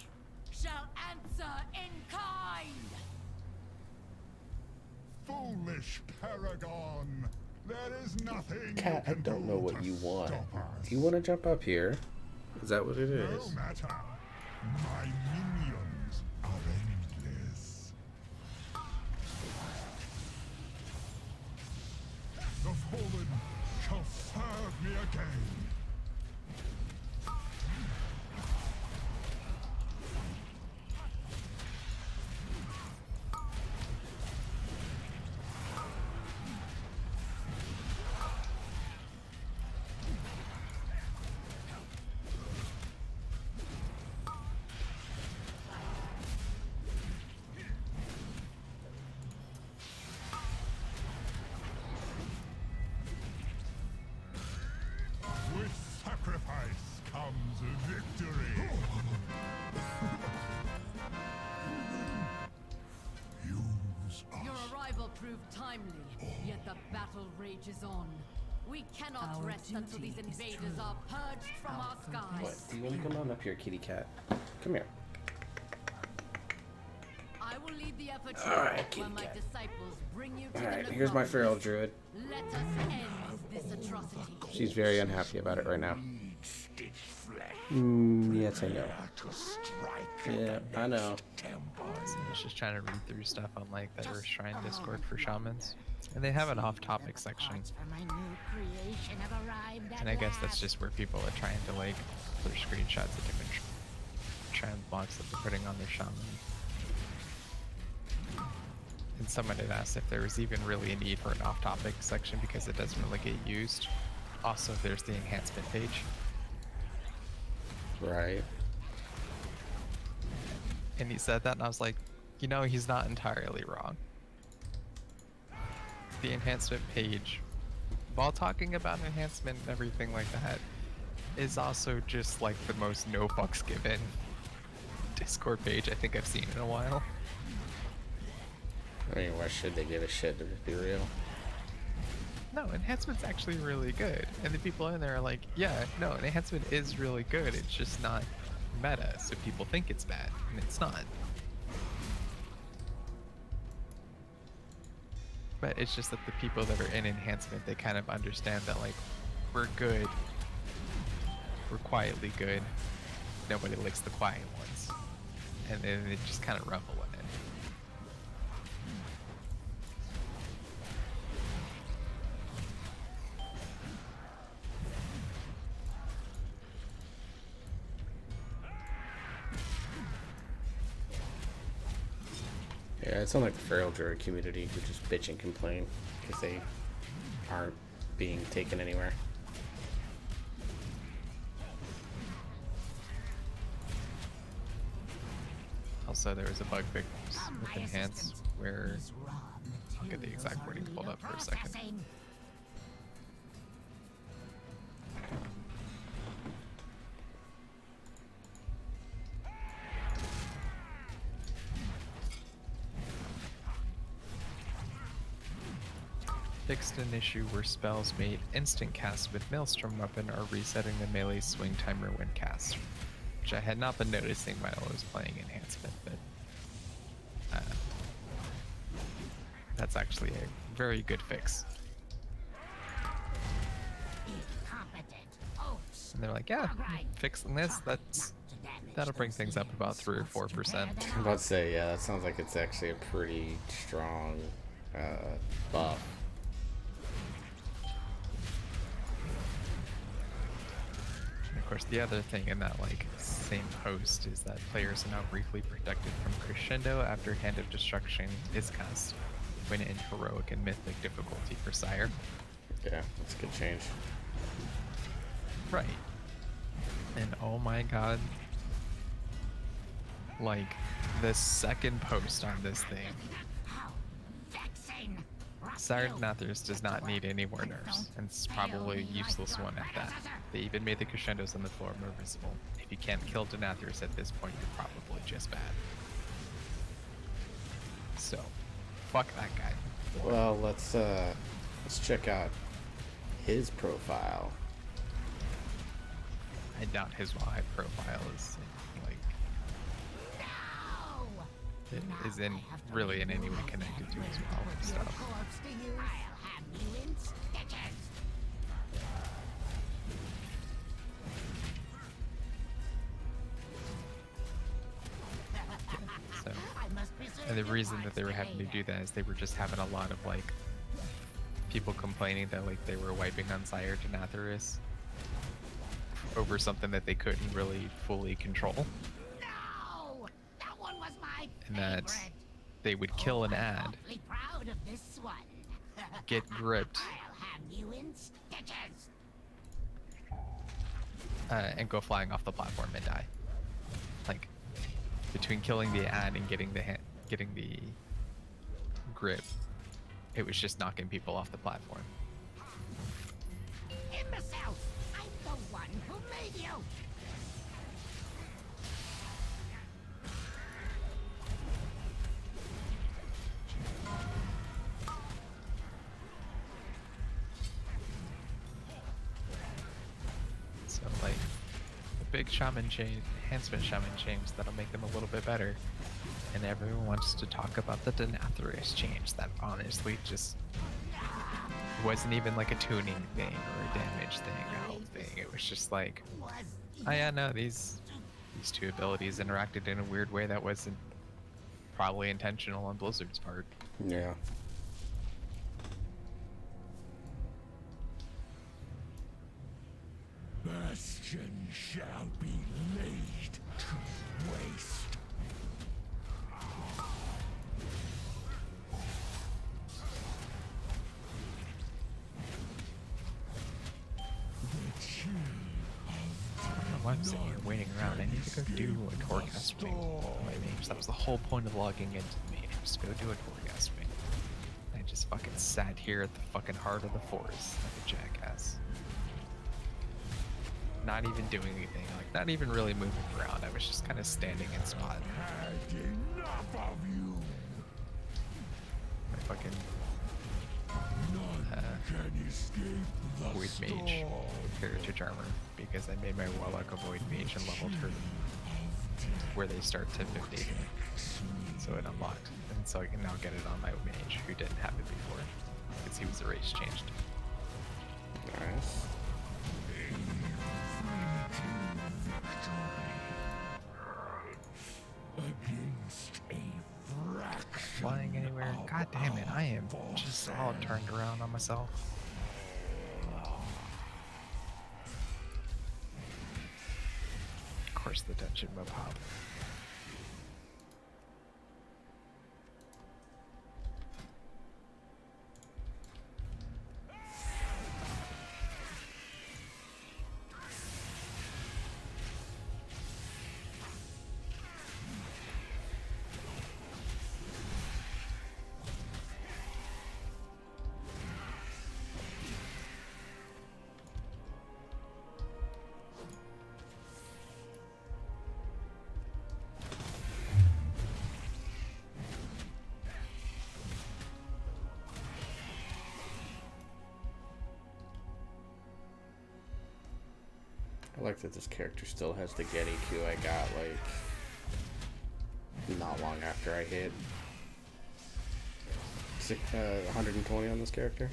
shall answer in kind. Foolish paragon. There is nothing Cat, you I can don't do know what to you want. stop us. Do you want to jump up here? Is that what it No is? matter. My minions are endless. The fallen shall serve me again. With sacrifice comes victory. Use Your us. arrival proved timely, yet the battle rages on. We cannot Our rest until these duty is invaders true. are purged from our skies. What? Do you want to come on up here, kitty cat? Come here. I will lead the effort All here, right, kitty while my cat. disciples bring you to Alright, the here's my feral necropolis. druid. Let us end this atrocity. She's very unhappy about it right now. Stitch flesh. Yes, I know. To strike Yeah, I know. So I was just trying to read through stuff on like the Earth Shrine Discord for shamans, and they have an off-topic section. And I guess that's just where people are trying to like put screenshots of different trans blocks that they're putting on their shaman. And someone had asked if there was even really a need for an off-topic section because it doesn't really get used. Also, there's the enhancement page. Right. And he said that, and I was like, you know, he's not entirely wrong. The enhancement page, while talking about enhancement and everything like that, is also just like the most no fucks given Discord page I think I've seen in a while. I mean, why should they give a shit, to be real? No, enhancement's actually really good. And the people in there are like, yeah, no, an enhancement is really good, it's just not meta, so people think it's bad, and it's not. But it's just that the people that are in enhancement, they kind of understand that, like, we're good. We're quietly good. Nobody likes the quiet ones. And then they just kind of revel in it. Yeah, it sounds like the Feral Druid community who just bitch and complain because they aren't being taken anywhere. Also, there was a bug fix with Enhance where I'll get the exact wording pulled up for a second. Fixed an issue where spells made instant cast with Maelstrom weapon are resetting the melee swing timer when cast, which I had not been noticing while I was playing Enhancement, but that's actually a very good fix. And they're like, yeah, fixing this, that'll bring things up about 3 or 4%. I'm about to say, yeah, that sounds like it's actually a pretty strong buff. And of course, the other thing in that like same post is that players are now briefly protected from Crescendo after Hand of Destruction is cast when in heroic and mythic difficulty for Sire. Yeah, that's a good change. Right. And oh my god. Like, the second post on this thing. Sire Denathrius does not need any more nerfs, and it's probably a useless one at that. They even made the crescendos on the floor more visible. If you can't kill Denathrius at this point, you're probably just bad. So, fuck that guy. Well, let's check out his profile. I doubt his high profile is like it isn't really in any way connected to his WoW stuff. So, and the reason that they were having to do that is they were just having a lot of like people complaining that like they were wiping on Sire Denathrius over something that they couldn't really fully control. No! That one was my And that they would kill an ad, proud of this one. get gripped, I'll have you in stitches. and go flying off the platform and die. Like, between killing the ad and getting the grip, it was just knocking people off the platform. Imbecile! I'm the one who made you! So, like, the big shaman change, enhancement shaman change that'll make them a little bit better. And everyone wants to talk about the Denathrius change that honestly just wasn't even like a tuning thing or a damage thing, I don't think. It was just like, oh yeah, no, these two abilities interacted in a weird way that wasn't probably intentional on Blizzard's part. Yeah. Bastion shall be laid to waste. I'm sitting here waiting around. I need to go do a core casting on my mage. That was the whole point of logging into the mage, was to go do a core casting. I just fucking sat here at the fucking heart of the forest like a jackass. Not even doing anything, like not even really moving around. I was just kind of standing in spot. Had enough of you. My fucking Can escape the Void Mage storm. Heritage Armor, because I made my Warlock a Void Mage and leveled her where they start to 50. So it unlocked, and so I can now get it on my Mage who didn't have it before, because he was a race changed. Nice. Against a fraction. Flying anywhere? God damn it, I am just all turned around on myself. Of course the dungeon will pop. I like that this character still has the Getty Q I got, like, not long after I hit 120 on this character.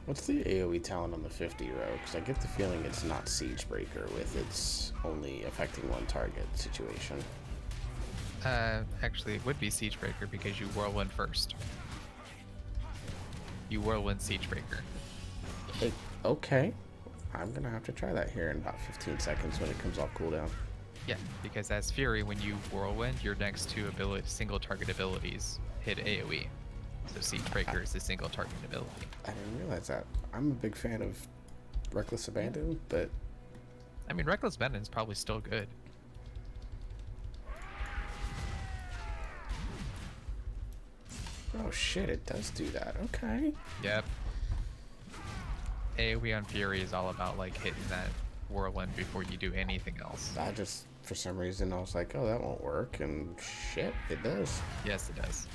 What's the AoE talent on the 50 row? Because I get the feeling it's not Siegebreaker with its only affecting one target situation. Actually, it would be Siegebreaker because you whirlwind first. You whirlwind Siegebreaker. Okay. I'm gonna have to try that here in about 15 seconds when it comes off cooldown. Yeah, because as Fury, when you whirlwind, your next two single target abilities hit AoE. So Siegebreaker is a single target ability. I didn't realize that. I'm a big fan of Reckless Abandon, but... I mean, Reckless Abandon is probably still good. Oh shit, it does do that. Okay. Yep. AoE on Fury is all about, like, hitting that whirlwind before you do anything else. I just, for some reason, I was like, oh, that won't work, and shit, it does. Yes, it does.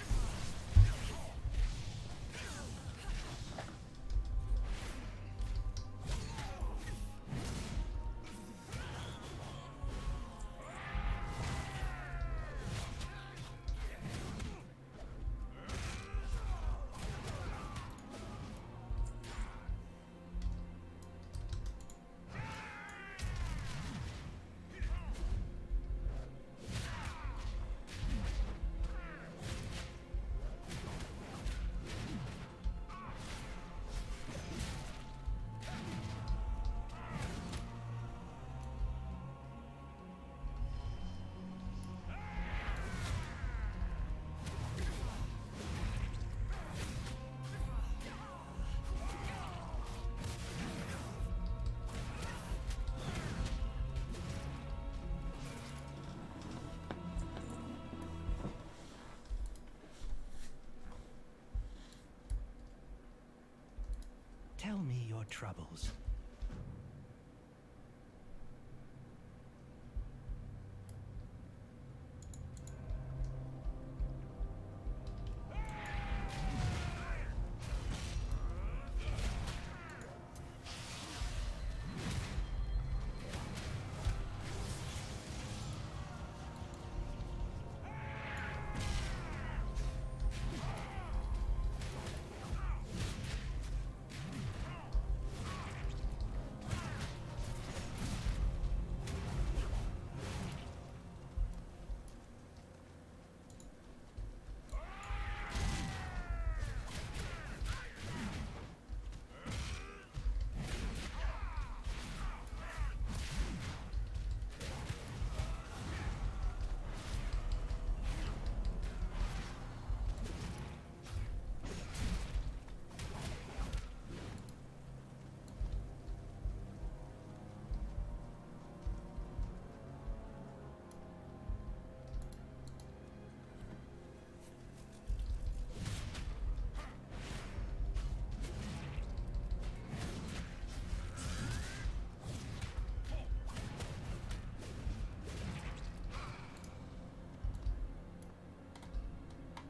Tell me your troubles.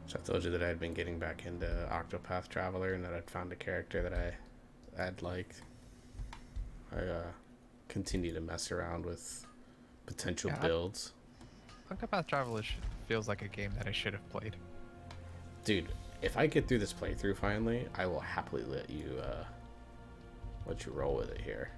So I told you that I'd been getting back into Octopath Traveler and that I'd found a character that I'd liked. I continue to mess around with potential builds. Octopath Traveler feels like a game that I should have played. Dude, if I get through this playthrough finally, I will happily let you roll with it here.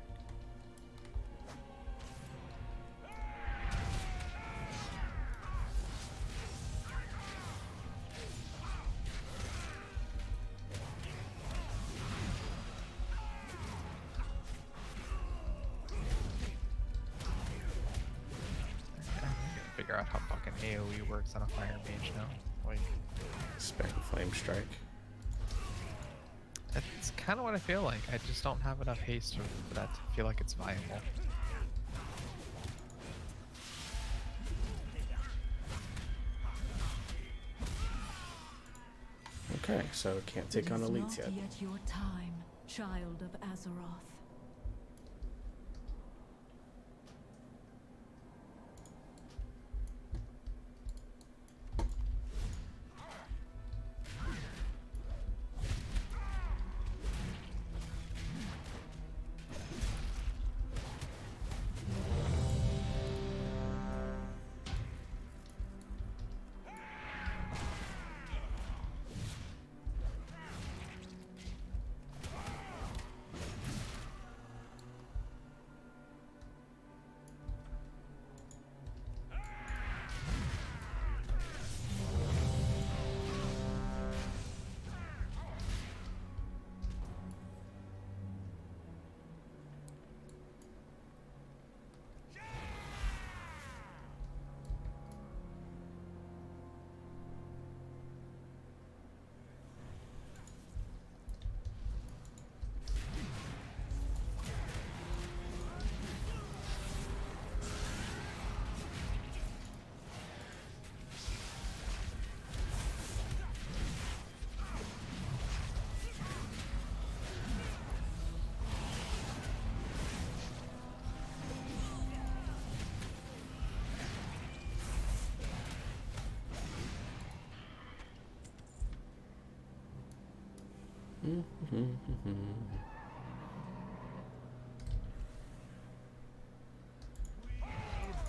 Figure out how fucking AoE works on a fire mage now. Like, Spam Flame Strike. that's kind of what I feel like. I just don't have enough haste for that to feel like it's viable. Okay, so can't take on elites yet. It is not yet your time, child of Azeroth.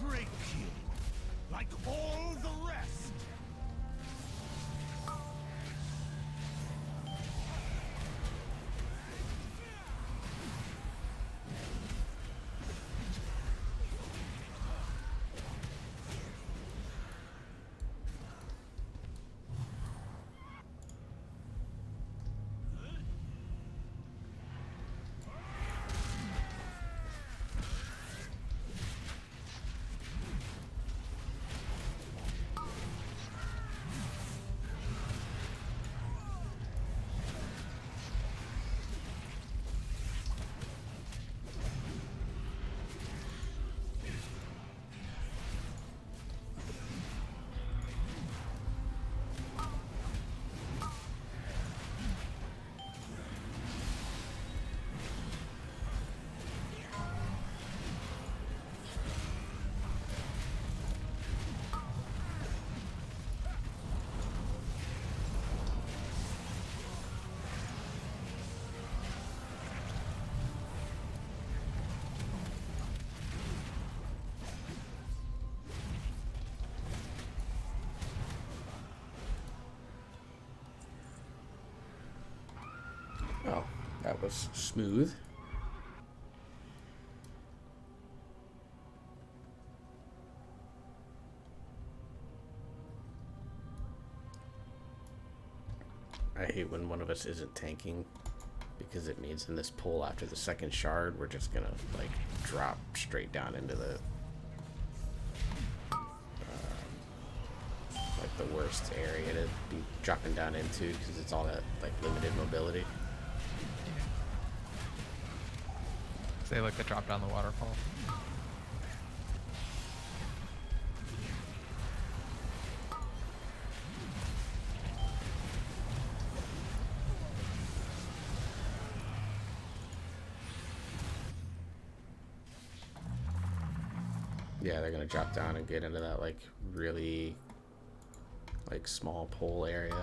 Break you, like all the rest. Oh, that was smooth. I hate when one of us isn't tanking because it means in this pull after the second shard we're just gonna like drop straight down into the like the worst area to be dropping down into because it's all that like limited mobility. Say like the drop down the waterfall. Yeah, they're gonna drop down and get into that like really like small pole area.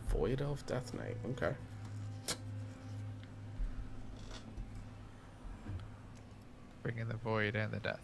Void Elf Death Knight. Okay. Bring in the void and the death.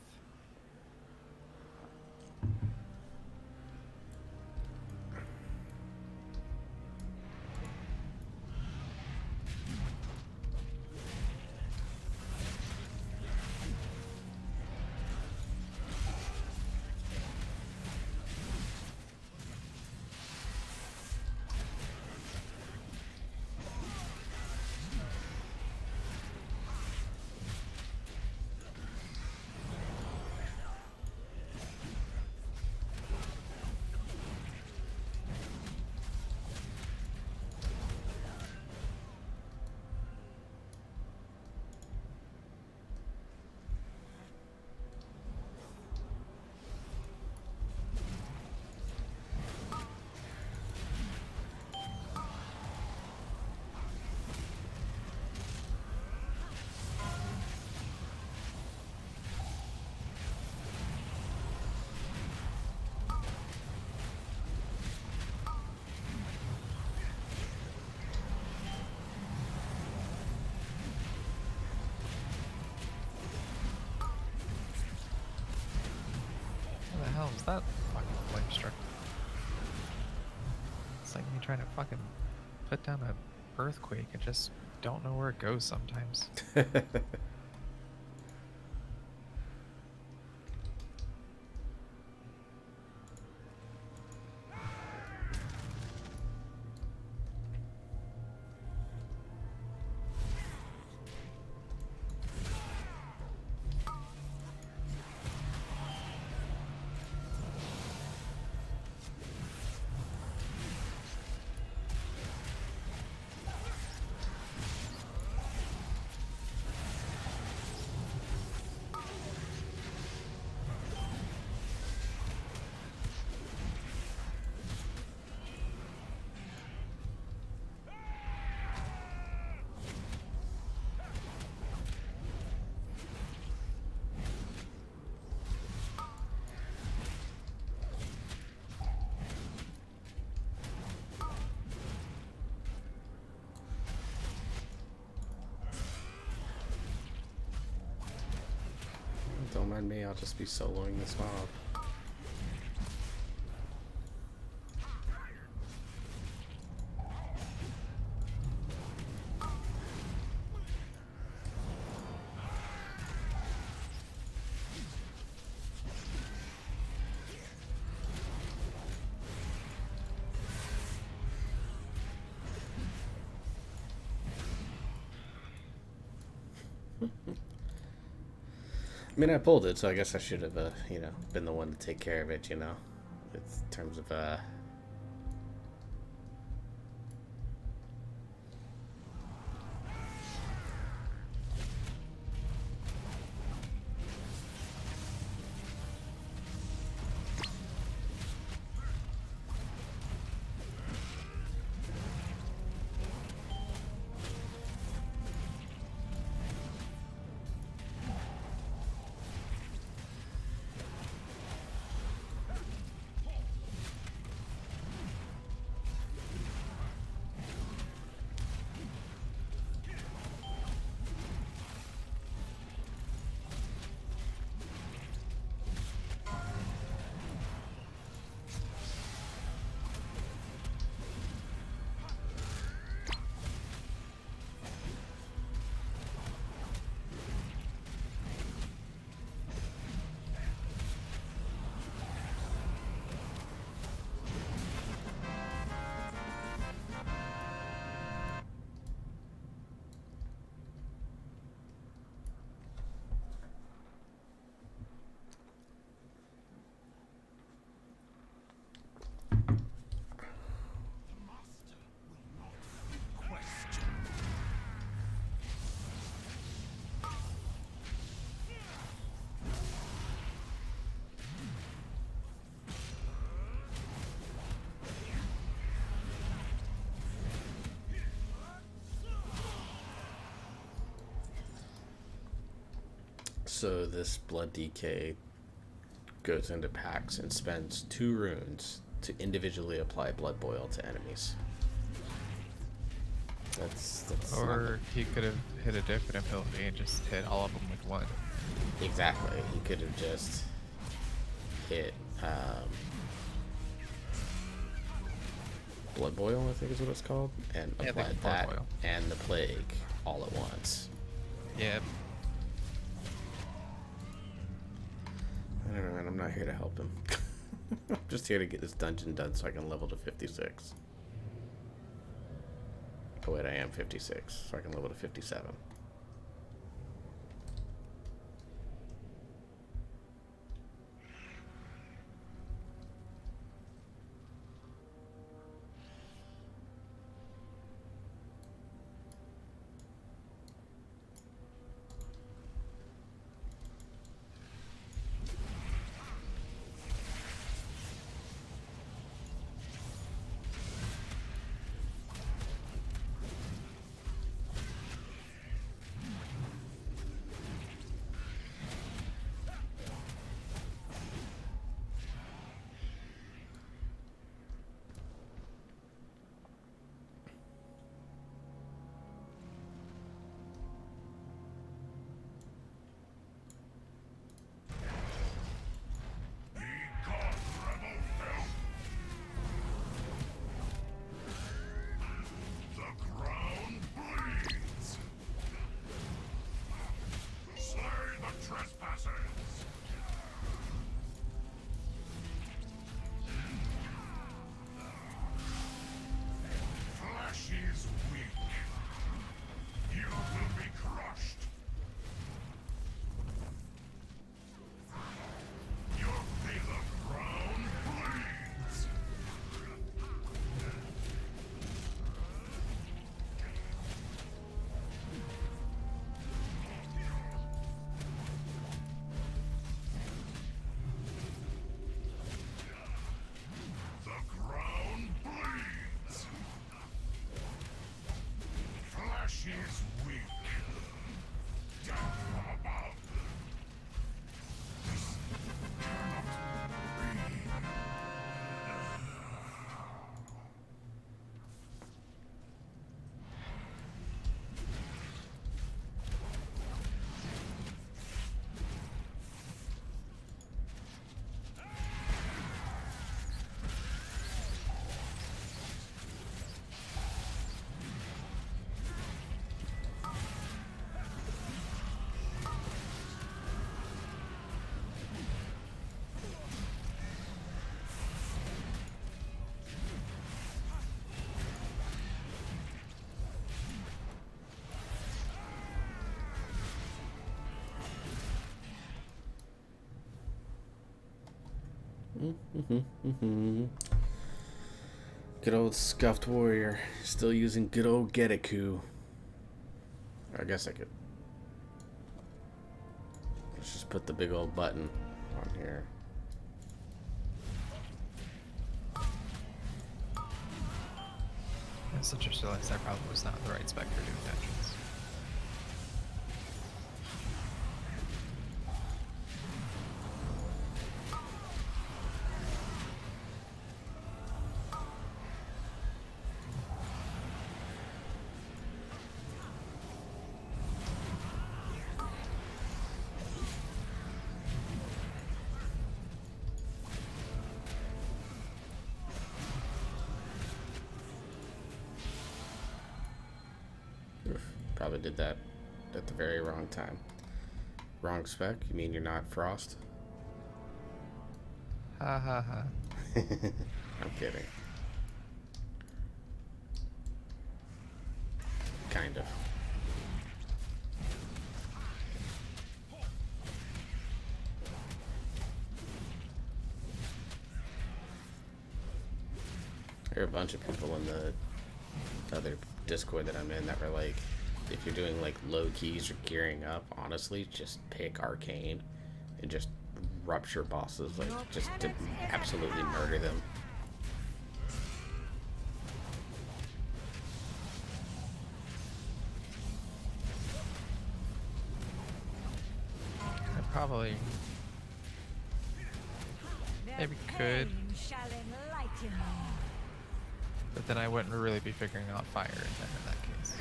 What the hell was that fucking flame struck? It's like me trying to fucking put down an earthquake and just don't know where it goes sometimes. Don't mind me, I'll just be soloing this mob. I mean, I pulled it, so I guess I should have, you know, been the one to take care of it, you know, in terms of, So this Blood DK goes into packs and spends 2 runes to individually apply Blood Boil to enemies. That's Or he could have hit a different ability and just hit all of them with 1. exactly. He could have just hit Blood Boil, I think is what it's called, and Yeah, applied Blood that Boil. and the Plague all at once. Yep. I don't know, man. I'm not here to help him. I'm just here to get this dungeon done so I can level to 56. Oh wait, I am 56, so I can level to 57. Good old Scuffed Warrior. Still using good old Getaku. I guess I could. Let's just put the big old button on here. I also just realized I probably was not the right spec for doing dungeons. Probably did that at the very wrong time. Wrong spec? You mean you're not Frost? Ha ha ha. I'm kidding. Kind of. There are a bunch of people in the other Discord that I'm in that were like, if you're doing like low keys or gearing up, honestly, just pick Arcane and just rupture bosses, like just to absolutely murder them. probably maybe could, Shall enlighten me. but then I wouldn't really be figuring out fire in that case.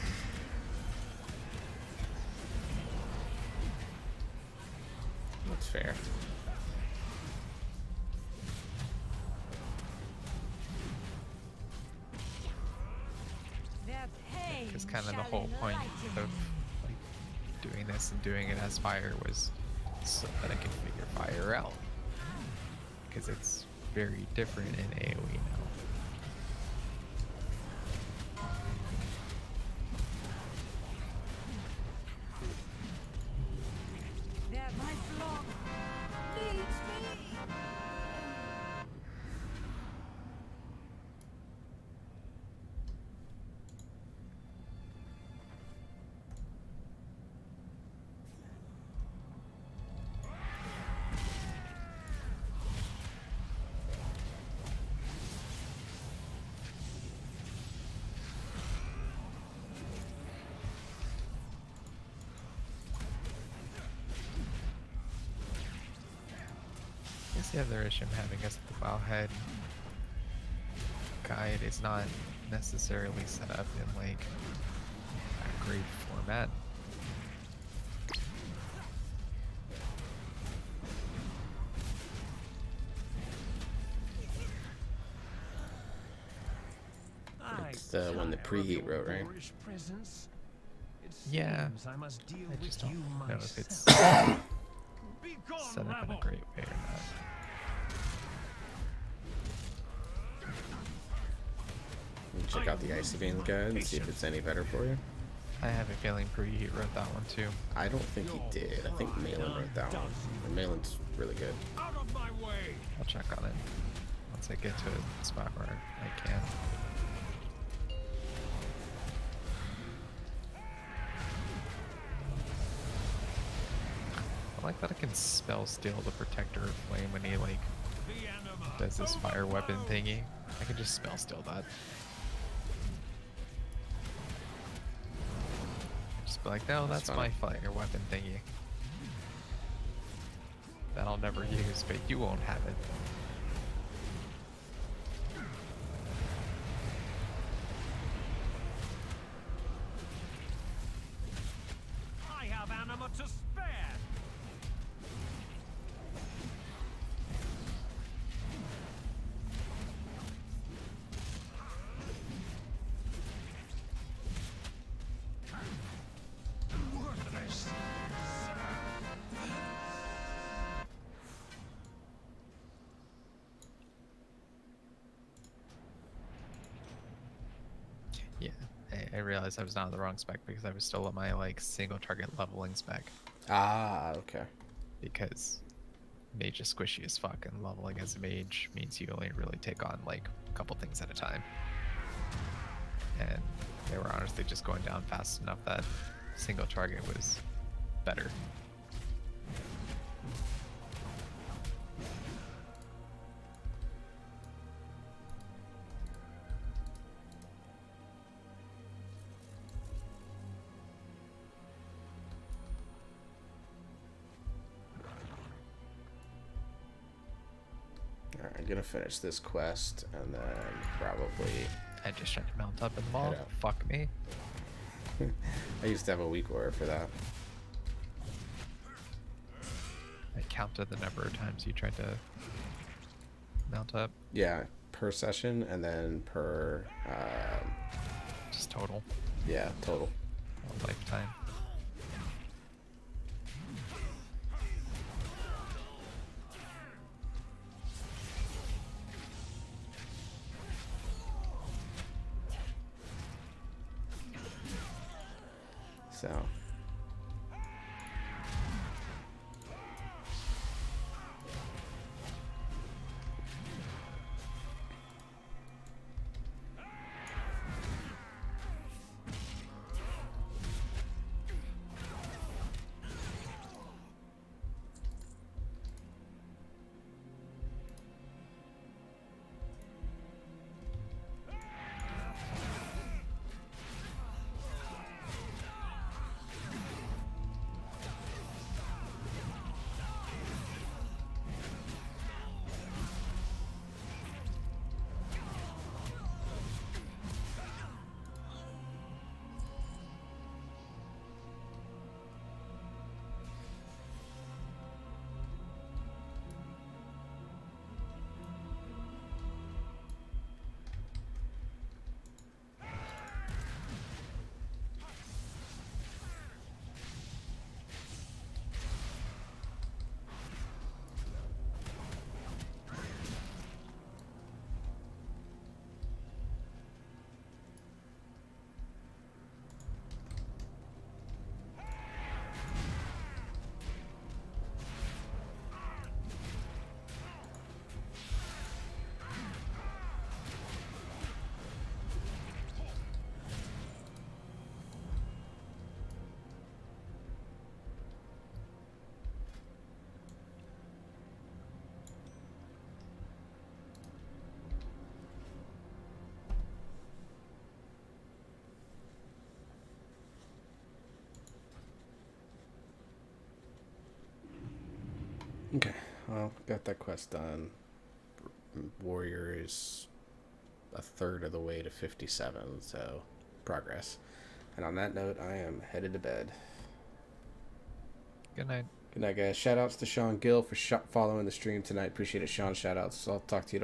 That's fair. Because kind of the whole point of like doing this and doing it as fire was so that I can figure fire out. Because it's very different in AoE now. My flock leads me. I guess the other issue I'm having is that the Wowhead guide is not necessarily set up in like a great format. It's the one that Preheat wrote, right? Yeah, I must deal I just with don't you know if it's myself. Be gone, set up in a rabble. great way or not. Check out the Icy Veins guide and see if it's any better for you. I have a feeling Preheat wrote that one too. I don't think he did. I think Malin wrote that one. And Malin's really good. Out of my way. I'll check on it once I get to a spot where I can. I like that I can spell steal the Protector of Flame when he like The anima. does this fire weapon thingy. I can just spell steal that. Just be like, no, that's my fire weapon thingy. That I'll never use, but you won't have it. I have anima to spare. Worthless. Yeah, I realized I was not on the wrong spec because I was still on my like single target leveling spec. Ah, okay. Because mage is squishy as fuck, and leveling as a mage means you only really take on like a couple things at a time. And they were honestly just going down fast enough that single target was better. Alright, I'm gonna finish this quest and then probably... I just tried to mount up in the mall. know. Fuck me. I used to have a weak warrior for that. I counted the number of times you tried to mount up. Yeah, per session and then per... Just total. yeah, total. A lifetime. So... Okay, well, got that quest done. Warrior is a third of the way to 57, so progress. And on that note, I am headed to bed. Good night. Good night, guys. Shout outs to Sean Gill for following the stream tonight. Appreciate it, Sean. Shout outs. I'll talk to you tomorrow.